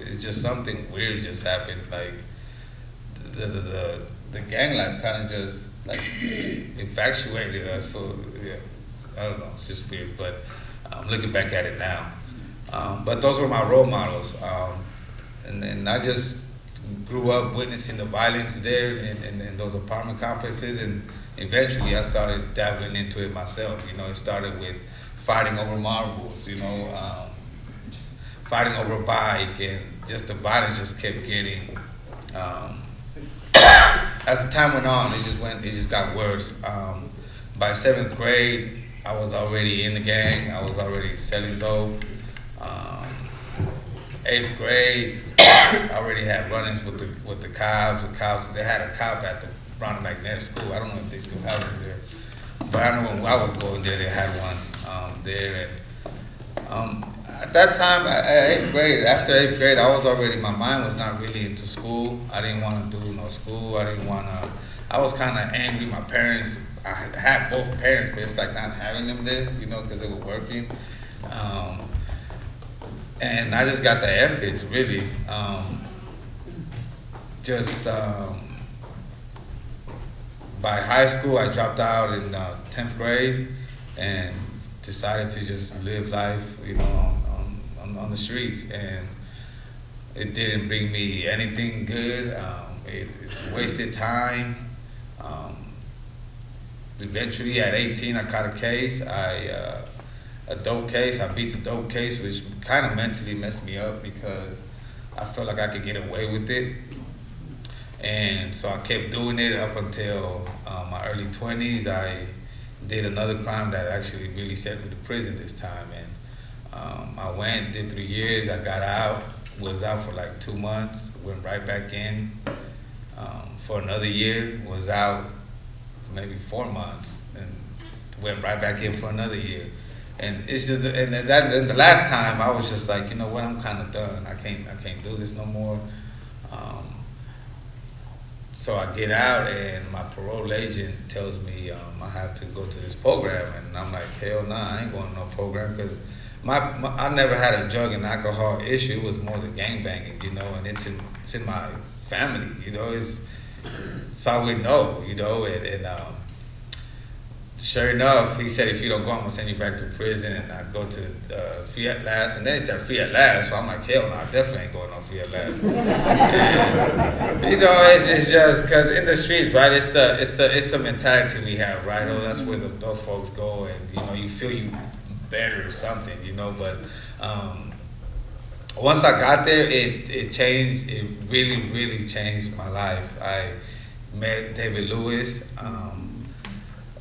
It's just something weird just happened. Like the gang life kind of just like infatuated us for, yeah, I don't know, it's just weird. But I'm looking back at it now. But those were my role models. And I just grew up witnessing the violence there in those apartment complexes, and eventually I started dabbling into it myself. You know, it started with fighting over marbles, you know, fighting over a bike, and just the violence just kept getting, as the time went on, it just got worse. By 7th grade, I was already in the gang. I was already selling dope. 8th grade, I already had run-ins with the cops. The cops, they had a cop at the Ronald McNair School. I don't know if they still have it there, but I know when I was going there, they had one there. And at that time, at 8th grade, after 8th grade, my mind was not really into school. I didn't want to do no school. I was kind of angry. My parents, I had both parents, but it's like not having them there, you know, because they were working. And I just got the efforts, really. By high school, I dropped out in 10th grade and decided to just live life, you know, on the streets. And it didn't bring me anything good. It's wasted time. Eventually, at 18, I caught a case. A dope case. I beat the dope case, which kind of mentally messed me up because I felt like I could get away with it. And so I kept doing it up until my early 20s. I did another crime that actually really sent me to prison this time. And I went, did 3 years. I got out, was out for like 2 months, went right back in for another year, was out maybe 4 months, and went right back in for another year. And it's just, and the last time I was just like, you know what, I'm kind of done. I can't do this no more. So I get out, and my parole agent tells me I have to go to this program, and I'm like, hell nah, I ain't going to no program, because I never had a drug and alcohol issue. It was more the gangbanging, you know, and it's in my family, you know. It's all we know, you know, and sure enough, he said, if you don't go, I'm going to send you back to prison. And I go to Fiat Last, and then it's at Fiat Last. So I'm like, hell no, I definitely ain't going on Fiat Last. And, you know, it's just because in the streets, right, it's the mentality we have, right? Oh, that's where those folks go, and, you know, you feel you better or something, you know. But once I got there, it changed. It really, really changed my life. I met David Lewis.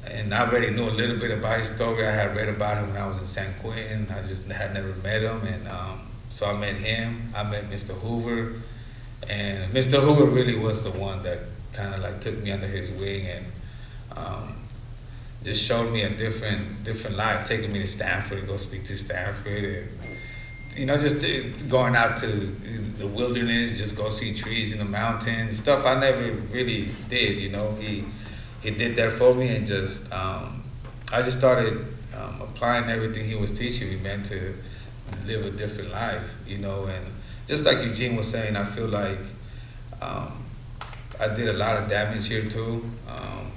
And I already knew a little bit about his story. I had read about him when I was in San Quentin. I just had never met him. And so I met him. I met Mr. Hoover. And Mr. Hoover really was the one that kind of like took me under his wing and just showed me a different life, taking me to Stanford to go speak to Stanford. And, you know, just going out to the wilderness, just go see trees in the mountains, stuff I never really did, you know. He did that for me, and just I just started applying everything he was teaching me, man, to live a different life, you know. And just like Eugene was saying, I feel like I did a lot of damage here too.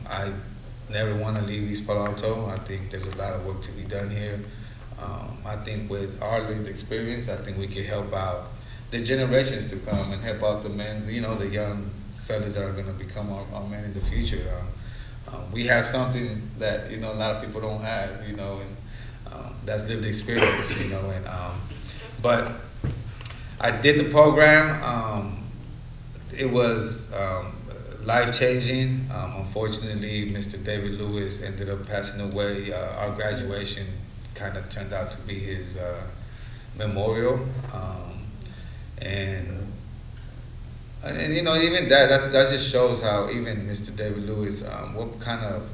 I never want to leave East Palo Alto. I think there's a lot of work to be done here. I think with our lived experience, I think we can help out the generations to come and help out the men, you know, the young fellas that are going to become our men in the future. We have something that, you know, a lot of people don't have, you know, and that's lived experience, you know. And but I did the program. It was life changing. Unfortunately, Mr. David Lewis ended up passing away. Our graduation kind of turned out to be his memorial, and you know, even that just shows how even Mr. David Lewis, what kind of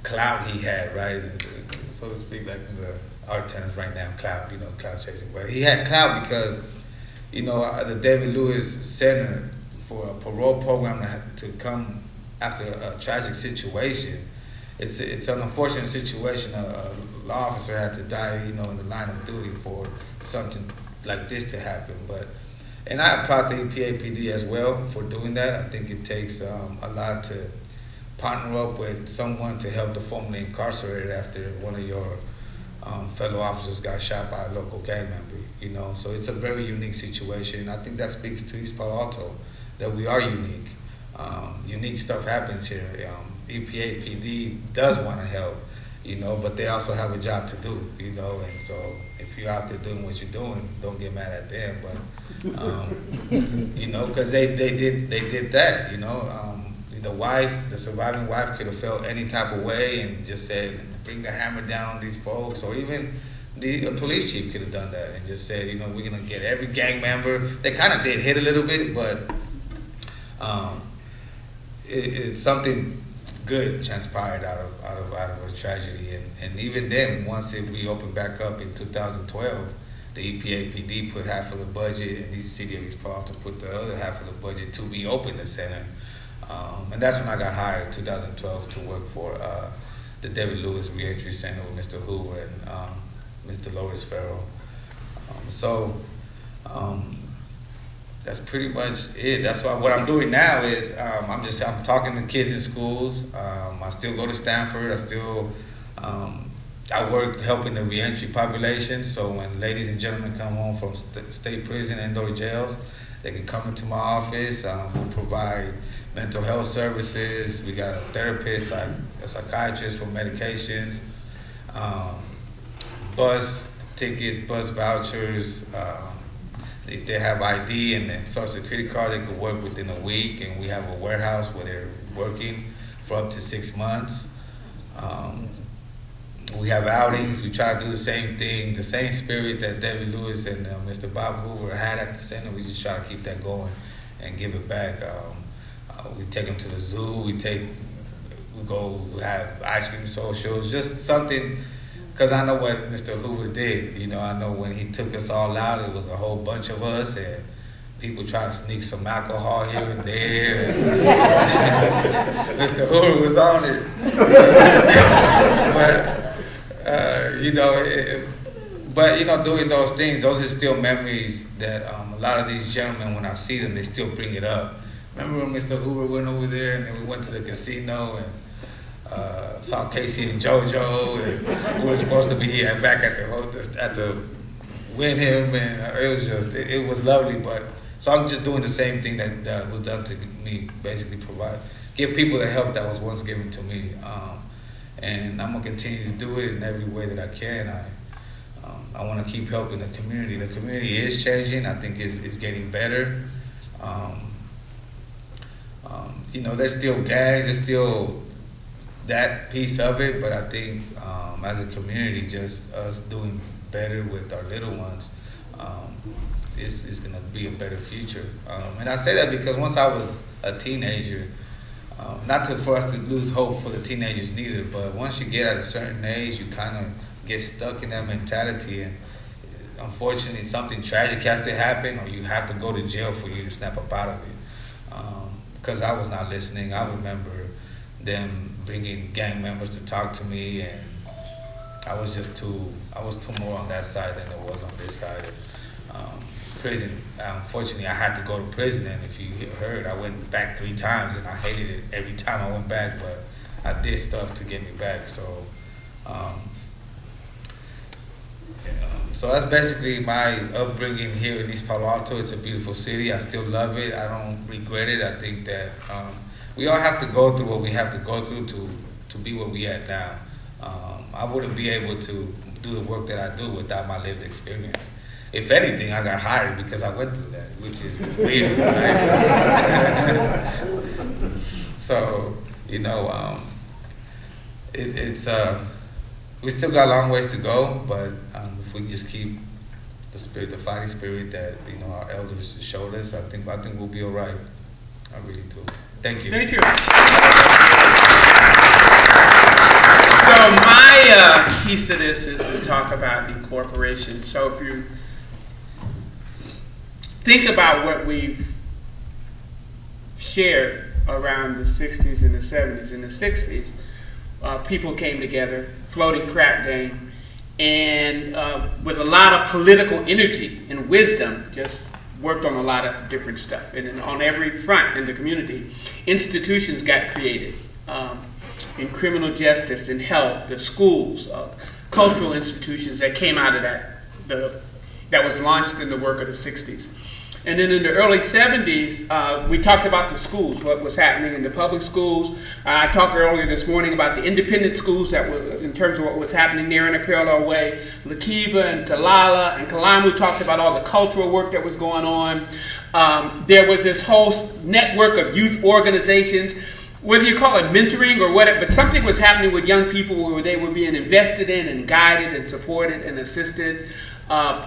clout he had, right, so to speak, like in the art terms right now, clout, you know, clout chasing. But he had clout because, you know, the David Lewis Center, for a parole program to come after a tragic situation, it's an unfortunate situation. A law officer had to die, you know, in the line of duty for something like this to happen. And I applaud the EPA-PD as well for doing that. I think it takes a lot to partner up with someone to help the formerly incarcerated after one of your fellow officers got shot by a local gang member, you know. So it's a very unique situation. I think that speaks to East Palo Alto, that we are unique. Unique stuff happens here. EPA, PD does want to help, you know, but they also have a job to do, you know. And so if you're out there doing what you're doing, don't get mad at them. But you know, because they did that, you know. The surviving wife could have felt any type of way and just said, bring the hammer down on these folks, or even the police chief could have done that and just said, you know, we're gonna get every gang member. They kind of did hit a little bit, but it's something good transpired out of a tragedy. And even then, once it reopened back up in 2012, the EPA PD put half of the budget, and the city of East Palo Alto put the other half of the budget to reopen the center. And that's when I got hired, 2012, to work for the David Lewis Reentry Center with Mr. Hoover and Ms. Dolores Farrell. That's pretty much it. That's what I'm doing now is I'm talking to kids in schools. I still go to Stanford. I work helping the reentry population. So when ladies and gentlemen come home from state prison and or jails, they can come into my office. We'll provide mental health services. We got a therapist, a psychiatrist for medications, bus tickets, bus vouchers. If they have ID and then Social Security card, they could work within a week. And we have a warehouse where they're working for up to 6 months. We have outings. We try to do the same thing, the same spirit that David Lewis and Mr. Bob Hoover had at the center. We just try to keep that going and give it back. We take them to the zoo. We have ice cream socials, just something. Because I know what Mr. Hoover did. You know, I know when he took us all out, it was a whole bunch of us, and people try to sneak some alcohol here and there. And Mr. Hoover was on it. But you know, doing those things, those are still memories that a lot of these gentlemen, when I see them, they still bring it up. Remember when Mr. Hoover went over there, and then we went to the casino and saw Casey and JoJo, and we were supposed to be back at the Wyndham, and it was lovely. But so I'm just doing the same thing that was done to me, basically give people the help that was once given to me, and I'm gonna continue to do it in every way that I can. I want to keep helping the community. The community is changing. I think it's getting better. You know, there's still gangs, there's still that piece of it, but I think as a community, just us doing better with our little ones, is going to be a better future. And I say that because once I was a teenager, not for us to lose hope for the teenagers neither, but once you get at a certain age, you kind of get stuck in that mentality, and unfortunately something tragic has to happen, or you have to go to jail for you to snap up out of it. Because I was not listening. I remember them bringing gang members to talk to me, and I was too more on that side than it was on this side. Prison, unfortunately, I had to go to prison, and if you heard, I went back 3 times, and I hated it every time I went back, but I did stuff to get me back. So that's basically my upbringing here in East Palo Alto. It's a beautiful city. I still love it. I don't regret it. I think that we all have to go through what we have to go through to be where we at now. I wouldn't be able to do the work that I do without my lived experience. If anything, I got hired because I went through that, which is weird, right? So, you know, it's we still got a long ways to go, but if we just keep the spirit, the fighting spirit that, you know, our elders showed us, I think we'll be all right. I really do. Thank you. Thank you. So my piece of this is to talk about incorporation. So if you think about what we've shared around the 60s and the 70s and the 60s, people came together, floating crap game, and with a lot of political energy and wisdom, just worked on a lot of different stuff. And on every front in the community, institutions got created. In criminal justice, in health, the schools, cultural institutions that came out of that was launched in the work of the 60s. And then in the early 70s, we talked about the schools, what was happening in the public schools. I talked earlier this morning about the independent schools that were, in terms of what was happening there in a parallel way. Lakiva and Talala and Kalamu talked about all the cultural work that was going on. There was this whole network of youth organizations, whether you call it mentoring or whatever, but something was happening with young people where they were being invested in and guided and supported and assisted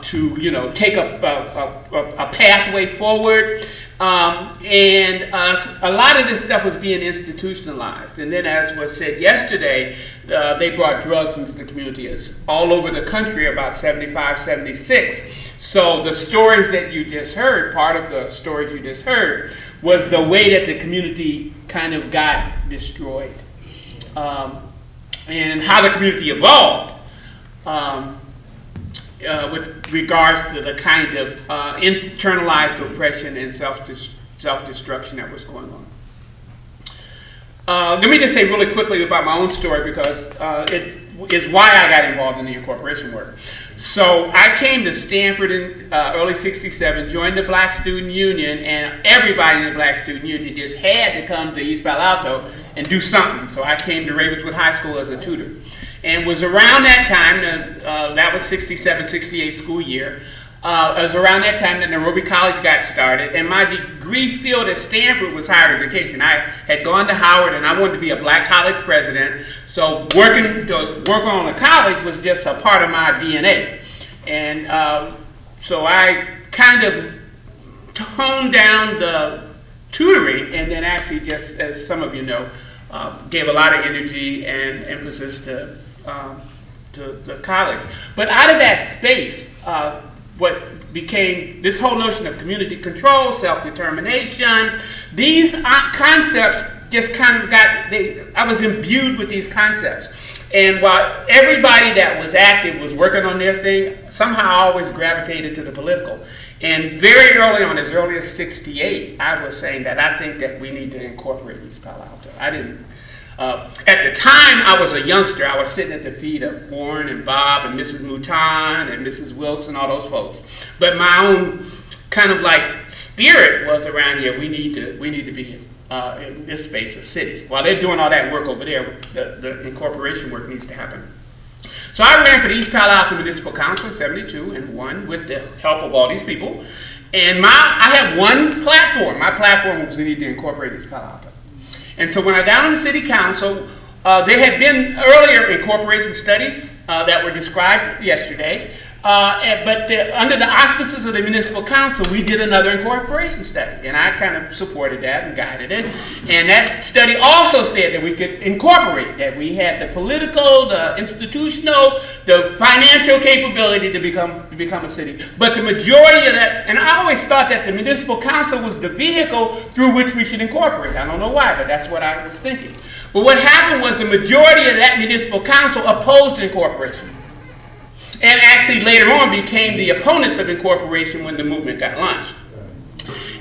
to, you know, take a pathway forward. And a lot of this stuff was being institutionalized. And then, as was said yesterday, they brought drugs into the community all over the country about 75, 76. So the stories that you just heard, part of the stories you just heard, was the way that the community kind of got destroyed, and how the community evolved with regards to the kind of internalized oppression and self-destruction that was going on. Let me just say really quickly about my own story, because it is why I got involved in the incorporation work. So I came to Stanford in early '67, joined the Black Student Union, and everybody in the Black Student Union just had to come to East Palo Alto and do something. So I came to Ravenswood High School as a tutor. And was around that time, that was '67, '68 school year, it was around that time that Nairobi College got started, and my degree field at Stanford was higher education. I had gone to Howard, and I wanted to be a black college president, so working on the college was just a part of my DNA. And so I kind of toned down the tutoring, and then actually, just as some of you know, gave a lot of energy and emphasis to the college. But out of that space, what became this whole notion of community control, self-determination, these concepts just kind of I was imbued with these concepts. And while everybody that was active was working on their thing, somehow I always gravitated to the political. And very early on, as early as '68, I was saying that I think that we need to incorporate East Palo Alto. I didn't. At the time, I was a youngster. I was sitting at the feet of Warren and Bob and Mrs. Mouton and Mrs. Wilkes and all those folks. But my own kind of like spirit was around here. We need to be in this space, a city. While they're doing all that work over there, the incorporation work needs to happen. So I ran for the East Palo Alto Municipal Council in '72 and won with the help of all these people. And I had one platform. My platform was we need to incorporate East Palo Alto. And so when I got on the city council, there had been earlier incorporation studies that were described yesterday, but under the auspices of the municipal council, we did another incorporation study, and I kind of supported that and guided it. And that study also said that we could incorporate, that we had the political, the institutional, the financial capability to become a city. But the majority of that, and I always thought that the municipal council was the vehicle through which we should incorporate. I don't know why, but that's what I was thinking. But what happened was the majority of that municipal council opposed incorporation, and actually later on became the opponents of incorporation when the movement got launched.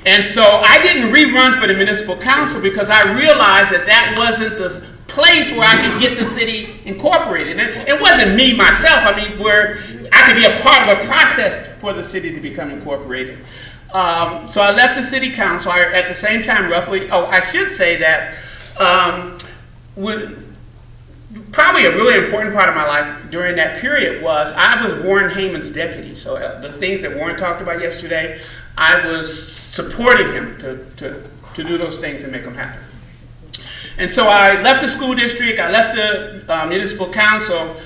And so I didn't rerun for the municipal council because I realized that that wasn't the place where I could get the city incorporated. And it wasn't me myself, I mean, where I could be a part of a process for the city to become incorporated. So I left the city council. At the same time, roughly, I should say that probably a really important part of my life during that period was I was Warren Heyman's deputy. So the things that Warren talked about yesterday, I was supporting him to do those things and make them happen. And so I left the school district, I left the municipal council,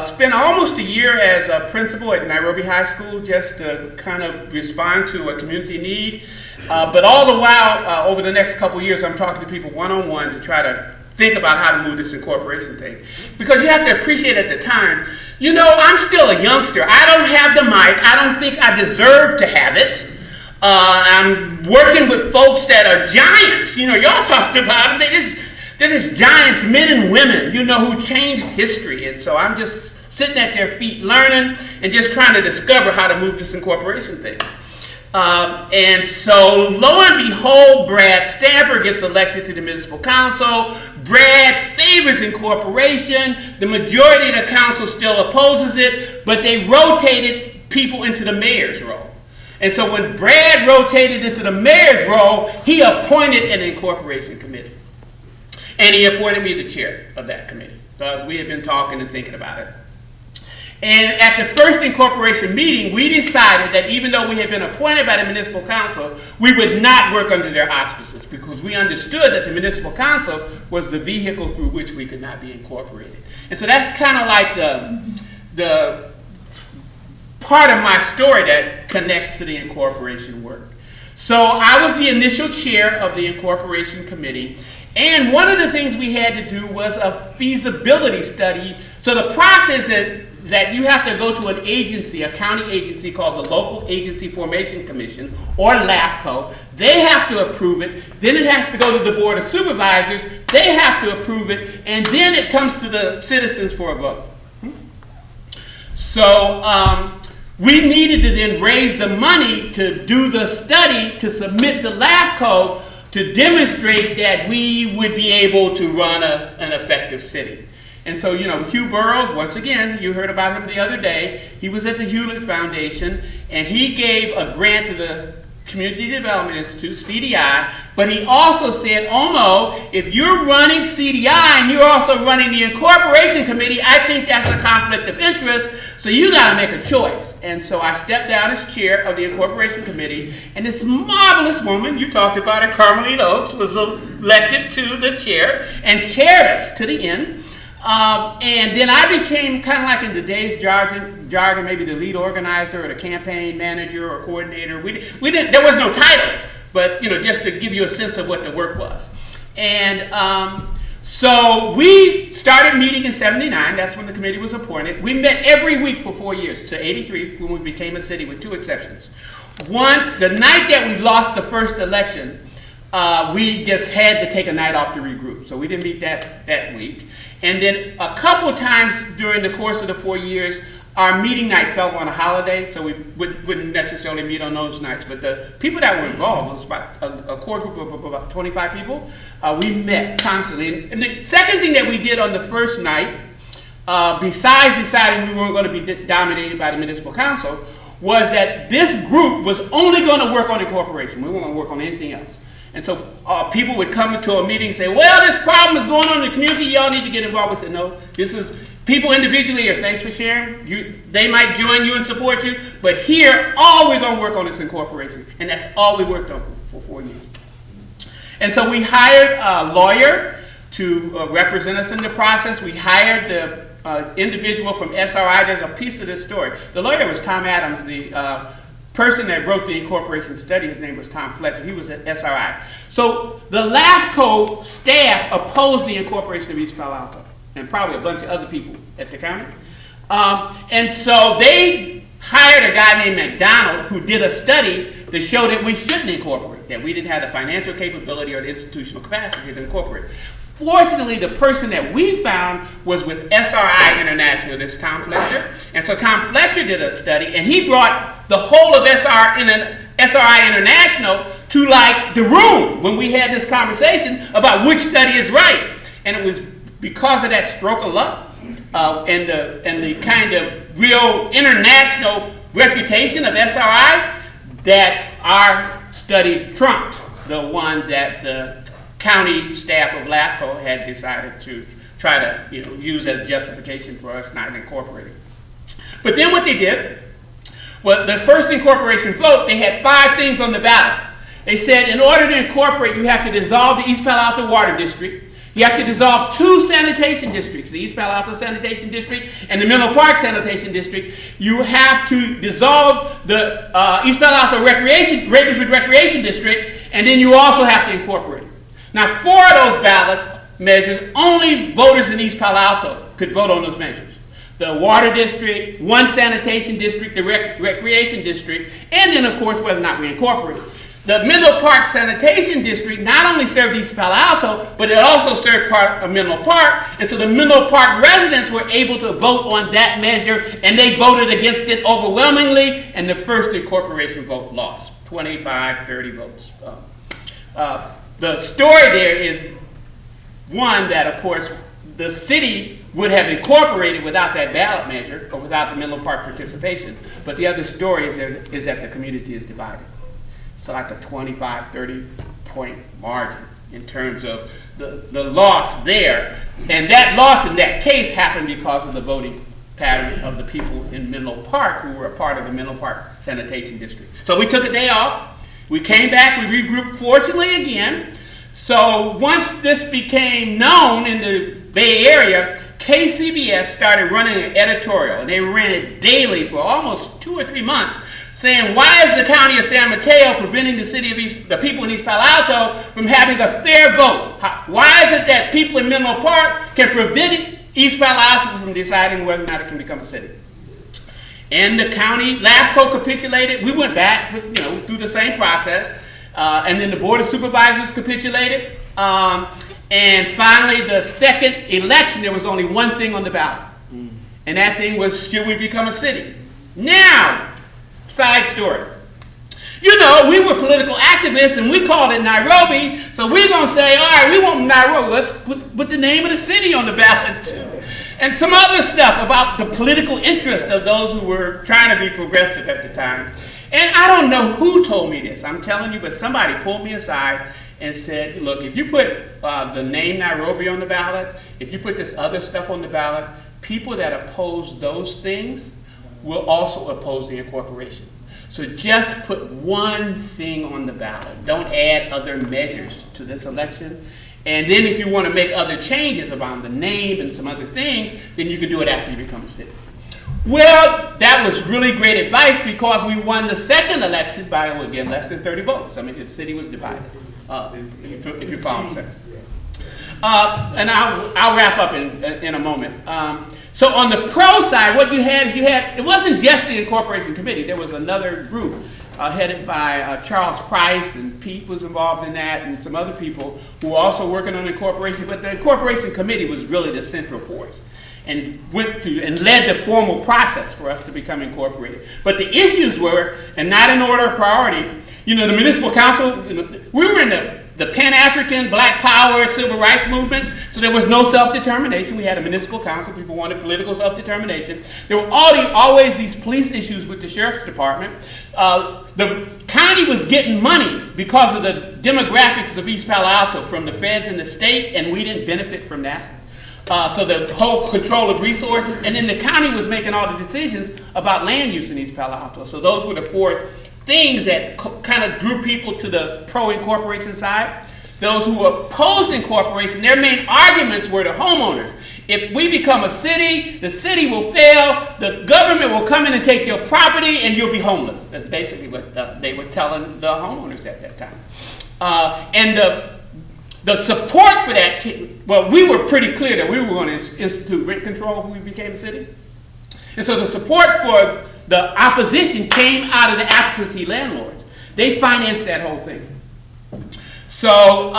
spent almost a year as a principal at Nairobi High School just to kind of respond to a community need. But all the while, over the next couple years, I'm talking to people one-on-one to try to think about how to move this incorporation thing. Because you have to appreciate at the time, you know, I'm still a youngster. I don't have the mic. I don't think I deserve to have it. I'm working with folks that are giants. You know, y'all talked about it. They're just giants, men and women, you know, who changed history. And so I'm just sitting at their feet learning and just trying to discover how to move this incorporation thing. And so, lo and behold, Brad Stamper gets elected to the municipal council. Brad favors incorporation. The majority of the council still opposes it, but they rotated people into the mayor's role. And so when Brad rotated into the mayor's role, he appointed an incorporation committee. And he appointed me the chair of that committee, because we had been talking and thinking about it. And at the first incorporation meeting, we decided that even though we had been appointed by the municipal council, we would not work under their auspices, because we understood that the municipal council was the vehicle through which we could not be incorporated. And so that's kind of like the part of my story that connects to the incorporation work. So I was the initial chair of the incorporation committee, and one of the things we had to do was a feasibility study. So the process that you have to go to an agency, a county agency called the Local Agency Formation Commission, or LAFCO. They have to approve it. Then it has to go to the Board of Supervisors. They have to approve it. And then it comes to the citizens for a vote. So we needed to then raise the money to do the study to submit to LAFCO to demonstrate that we would be able to run an effective city. And so, you know, Hugh Burrows, once again, you heard about him the other day. He was at the Hewlett Foundation, and he gave a grant to the Community Development Institute, CDI, but he also said, Omo, if you're running CDI and you're also running the Incorporation Committee, I think that's a conflict of interest, so you got to make a choice. And so I stepped down as chair of the Incorporation Committee, and this marvelous woman, you talked about it, Carmelita Oakes, was elected to the chair and chaired us to the end. And then I became kind of like in today's jargon, maybe the lead organizer or the campaign manager or coordinator. We didn't. There was no title, but you know, just to give you a sense of what the work was. And so we started meeting in '79. That's when the committee was appointed. We met every week for 4 years to '83, when we became a city, with two exceptions. Once, the night that we lost the first election, we just had to take a night off to regroup. So we didn't meet that week. And then a couple times during the course of the 4 years, our meeting night fell on a holiday, so we wouldn't necessarily meet on those nights. But the people that were involved, it was about a core group of about 25 people, we met constantly. And the second thing that we did on the first night, besides deciding we weren't going to be dominated by the municipal council, was that this group was only going to work on incorporation. We weren't going to work on anything else. And so people would come into a meeting and say, well, this problem is going on in the community, y'all need to get involved. We said, no, this is people individually here, thanks for sharing. They might join you and support you, but here, all we're going to work on is incorporation. And that's all we worked on for 4 years. And so we hired a lawyer to represent us in the process. We hired the individual from SRI. There's a piece of this story. The lawyer was Tom Adams, the person that wrote the incorporation study. His name was Tom Fletcher. He was at SRI. So the LAFCO staff opposed the incorporation of East Palo Alto, and probably a bunch of other people at the county. And so they hired a guy named McDonald who did a study to show that we shouldn't incorporate, that we didn't have the financial capability or the institutional capacity to incorporate. Fortunately, the person that we found was with SRI International, this Tom Fletcher. And so Tom Fletcher did a study, and he brought the whole of SRI International to like the room when we had this conversation about which study is right. And it was because of that stroke of luck and the kind of real international reputation of SRI that our study trumped the one that the county staff of LAFCO had decided to try to use as justification for us not incorporating. But then what they did, well, the first incorporation vote, they had 5 things on the ballot. They said in order to incorporate, you have to dissolve the East Palo Alto Water District. You have to dissolve 2 sanitation districts, the East Palo Alto Sanitation District and the Menlo Park Sanitation District. You have to dissolve the East Palo Alto Ravenswood Recreation District, and then you also have to incorporate. Now, 4 of those ballots measures, only voters in East Palo Alto could vote on those measures. The Water District, 1 Sanitation District, the Recreation District, and then, of course, whether or not we incorporate. The Menlo Park Sanitation District not only served East Palo Alto, but it also served part of Menlo Park, and so the Menlo Park residents were able to vote on that measure, and they voted against it overwhelmingly, and the first incorporation vote lost, 25-30 votes. The story there is one that, of course, the city would have incorporated without that ballot measure or without the Menlo Park participation, but the other story is that the community is divided. So like a 25-30 point margin in terms of the loss there. And that loss in that case happened because of the voting pattern of the people in Menlo Park who were a part of the Menlo Park Sanitation District. So we took a day off. We came back. We regrouped, fortunately, again. So once this became known in the Bay Area, KCBS started running an editorial. And they ran it daily for almost 2 or 3 months, saying, why is the county of San Mateo preventing the people in East Palo Alto from having a fair vote? Why is it that people in Menlo Park can prevent East Palo Alto from deciding whether or not it can become a city? And the county, LAFCO capitulated. We went back, through the same process. And then the Board of Supervisors capitulated. And finally, the second election, there was only one thing on the ballot. And that thing was, should we become a city? Now, side story. We were political activists and we called it Nairobi, so we're going to say, all right, we want Nairobi. Let's put the name of the city on the ballot too. And some other stuff about the political interest of those who were trying to be progressive at the time. And I don't know who told me this, I'm telling you, but somebody pulled me aside and said, look, if you put the name Nairobi on the ballot, if you put this other stuff on the ballot, people that oppose those things will also oppose the incorporation. So just put one thing on the ballot. Don't add other measures to this election. And then if you want to make other changes about the name and some other things, then you can do it after you become a city. Well, that was really great advice because we won the second election by, again, less than 30 votes. I mean, the city was divided, if you follow me. And I'll wrap up in a moment. So on the pro side, what you had is it wasn't just the incorporation committee. There was another group headed by Charles Price, and Pete was involved in that, and some other people who were also working on incorporation. But the incorporation committee was really the central force and went to and led the formal process for us to become incorporated. But the issues were, and not in order of priority, the municipal council, we were in the Pan-African, Black Power, Civil Rights movement, so there was no self-determination. We had a municipal council. People wanted political self-determination. There were always these police issues with the sheriff's department. The county was getting money because of the demographics of East Palo Alto from the feds and the state, and we didn't benefit from that. So the whole control of resources, and then the county was making all the decisions about land use in East Palo Alto. So those were the 4 things that kind of drew people to the pro-incorporation side. Those who opposed incorporation, their main arguments were the homeowners. If we become a city, the city will fail, the government will come in and take your property, and you'll be homeless. That's basically what they were telling the homeowners at that time. And the support for that, well, we were pretty clear that we were going to institute rent control when we became a city. And so the support for the opposition came out of the absentee landlords. They financed that whole thing. So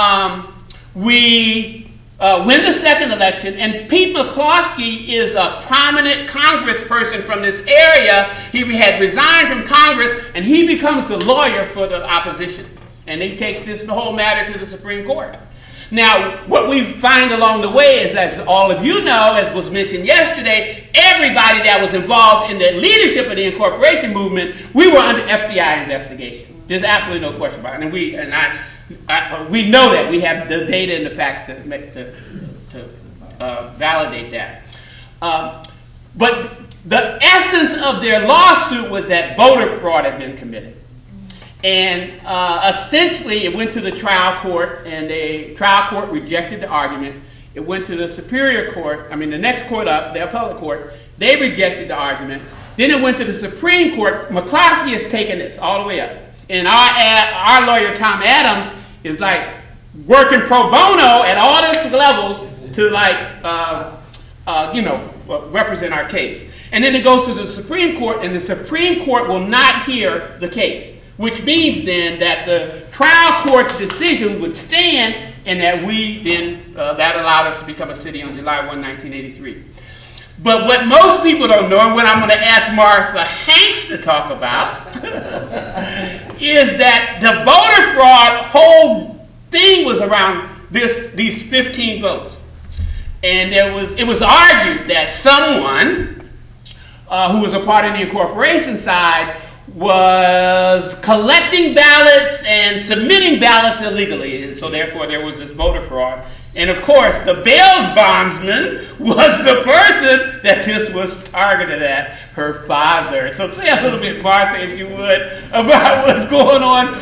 we win the second election, and Pete McCloskey is a prominent congressperson from this area. He had resigned from Congress, and he becomes the lawyer for the opposition. And he takes this whole matter to the Supreme Court. Now, what we find along the way is, as all of you know, as was mentioned yesterday, everybody that was involved in the leadership of the incorporation movement, we were under FBI investigation. There's absolutely no question about it. And we know that. We have the data and the facts to validate that. But the essence of their lawsuit was that voter fraud had been committed. And essentially it went to the trial court, and the trial court rejected the argument. It went to the superior court, the next court up, the appellate court. They rejected the argument. Then it went to the Supreme Court. McCloskey has taken this all the way up. And our lawyer, Tom Adams, is like working pro bono at all these levels to represent our case. And then it goes to the Supreme Court, and the Supreme Court will not hear the case, which means then that the trial court's decision would stand, and that we then, that allowed us to become a city on July 1, 1983. But what most people don't know, and what I'm going to ask Martha Hanks to talk about, is that the voter fraud whole thing was around these 15 votes. And it was argued that someone who was a part of the incorporation side was collecting ballots and submitting ballots illegally, and so therefore there was this voter fraud. And of course, the bail bondsman was the person that this was targeted at, her father. So say a little bit, Martha, if you would, about what's going on,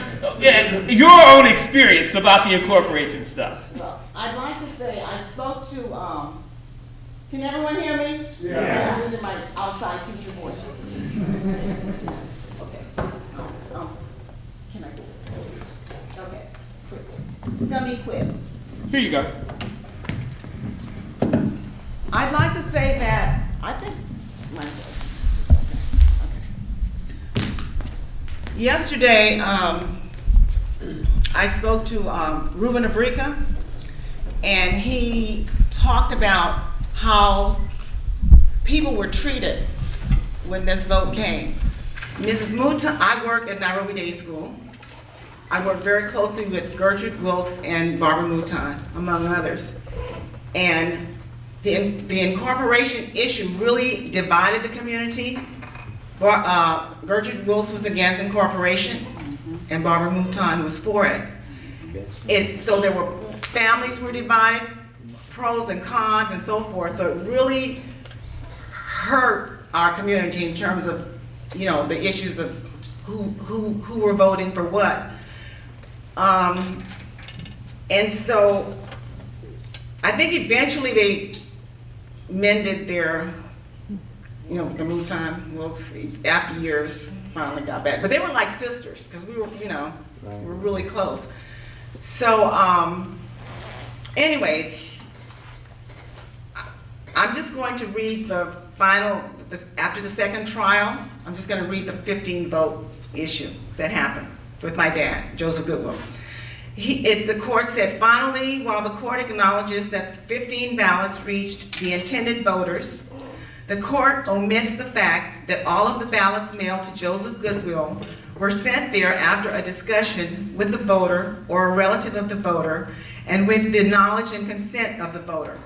your own experience about the incorporation stuff. Well, I'd like to say I spoke to, can everyone hear me? Yeah. I'm using my outside teacher voice. Okay. Can I do it? Okay. Quick. It's gonna be quick. Here you go. I'd like to say that I think my voice. Okay. Yesterday, I spoke to Ruben Abrika, and he talked about how people were treated when this vote came. Mrs. Muta, I worked at Nairobi Day School. I worked very closely with Gertrude Wilkes and Barbara Mouton, among others. And the incorporation issue really divided the community. Gertrude Wilkes was against incorporation, and Barbara Mouton was for it. So there were, families were divided, pros and cons and so forth. So it really hurt our community in terms of, the issues of who were voting for what. And so I think eventually they mended their, the Mouton Wilkes after years finally got back. But they were like sisters because we were, we were really close. So anyways, I'm just going to read the final, after the second trial, I'm just going to read the 15 vote issue that happened with my dad, Joseph Goodwill. The court said, finally, while the court acknowledges that 15 ballots reached the intended voters, the court omits the fact that all of the ballots mailed to Joseph Goodwill were sent there after a discussion with the voter or a relative of the voter and with the knowledge and consent of the voter.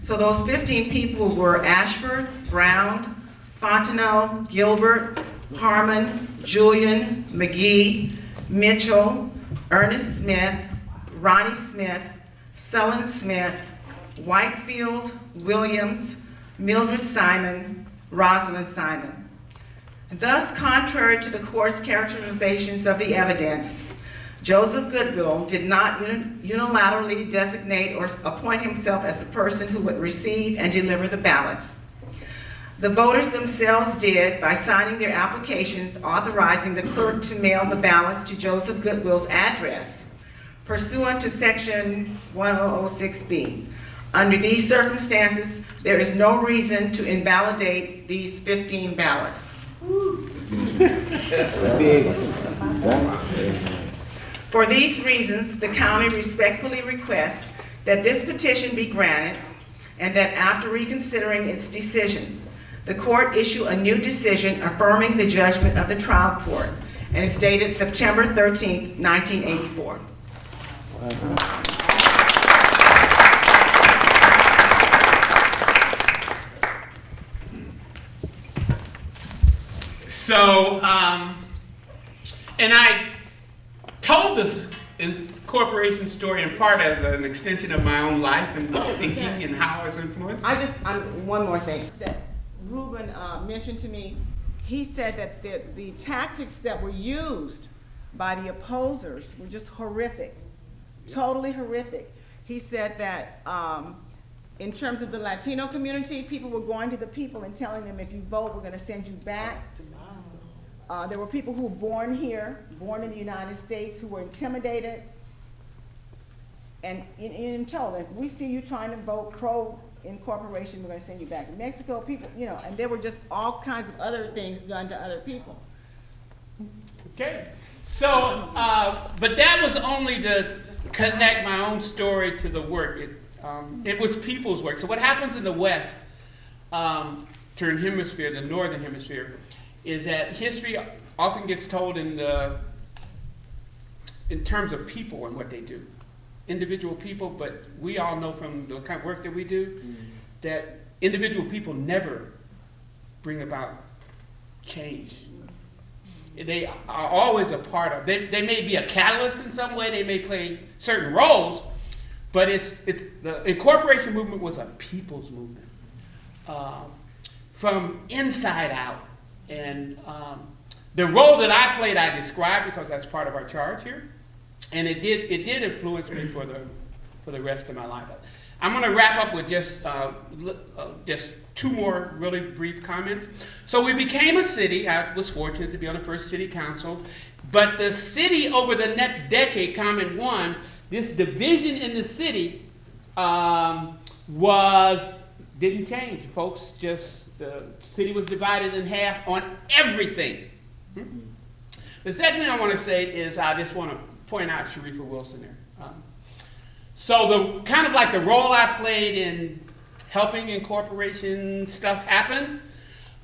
So those 15 people were Ashford, Brown, Fontenot, Gilbert, Harmon, Julian, McGee, Mitchell, Ernest Smith, Ronnie Smith, Sullen Smith, Whitefield, Williams, Mildred Simon, Rosalind Simon. Thus, contrary to the court's characterizations of the evidence, Joseph Goodwill did not unilaterally designate or appoint himself as the person who would receive and deliver the ballots. The voters themselves did by signing their applications authorizing the clerk to mail the ballots to Joseph Goodwill's address, pursuant to section 1006B. Under these circumstances, there is no reason to invalidate these 15 ballots. For these reasons, the county respectfully requests that this petition be granted and that after reconsidering its decision, the court issue a new decision affirming the judgment of the trial court, and it's dated September 13th, 1984. So, and I told this incorporation story in part as an extension of my own life and thinking and how I was influenced. One more thing that Ruben mentioned to me. He said that the tactics that were used by the opposers were just horrific, totally horrific. He said that in terms of the Latino community, people were going to the people and telling them, if you vote, we're going to send you back. There were people who were born here, born in the United States, who were intimidated and told, if we see you trying to vote pro-incorporation, we're going to send you back. In Mexico, people, you know, and there were just all kinds of other things done to other people. Okay. So, but that was only to connect my own story to the work. It was people's work. So what happens in the West, during hemisphere, the Northern Hemisphere, is that history often gets told in terms of people and what they do. Individual people, but we all know from the kind of work that we do that individual people never bring about change. They are always a part of, they may be a catalyst in some way, they may play certain roles, but the incorporation movement was a people's movement. From inside out. And the role that I played, I described because that's part of our charge here, and it did influence me for the rest of my life. I'm going to wrap up with just two more really brief comments. So we became a city. I was fortunate to be on the first city council, but the city over the next decade, Common One, this division in the city didn't change, folks. The city was divided in half on everything. The second thing I want to say is I just want to point out Sharifa Wilson there. So the kind of like the role I played in helping incorporation stuff happen,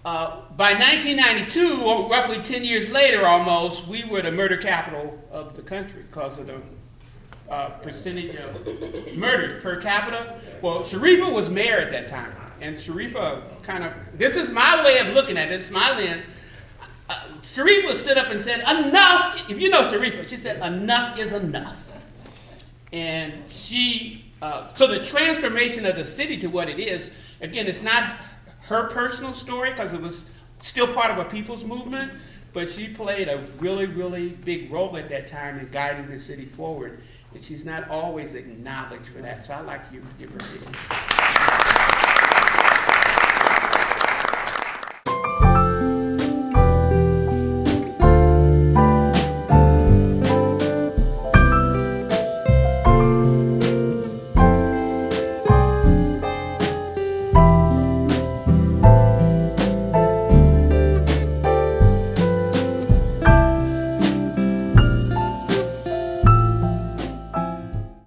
by 1992, or roughly 10 years later almost, we were the murder capital of the country because of the percentage of murders per capita. Well, Sharifa was mayor at that time. And Sharifa this is my way of looking at it, it's my lens. Sharifa stood up and said, enough, if you know Sharifa, she said, enough is enough. And so the transformation of the city to what it is, again, it's not her personal story because it was still part of a people's movement, but she played a really, really big role at that time in guiding the city forward. And she's not always acknowledged for that, so I'd like you to give her a big hand.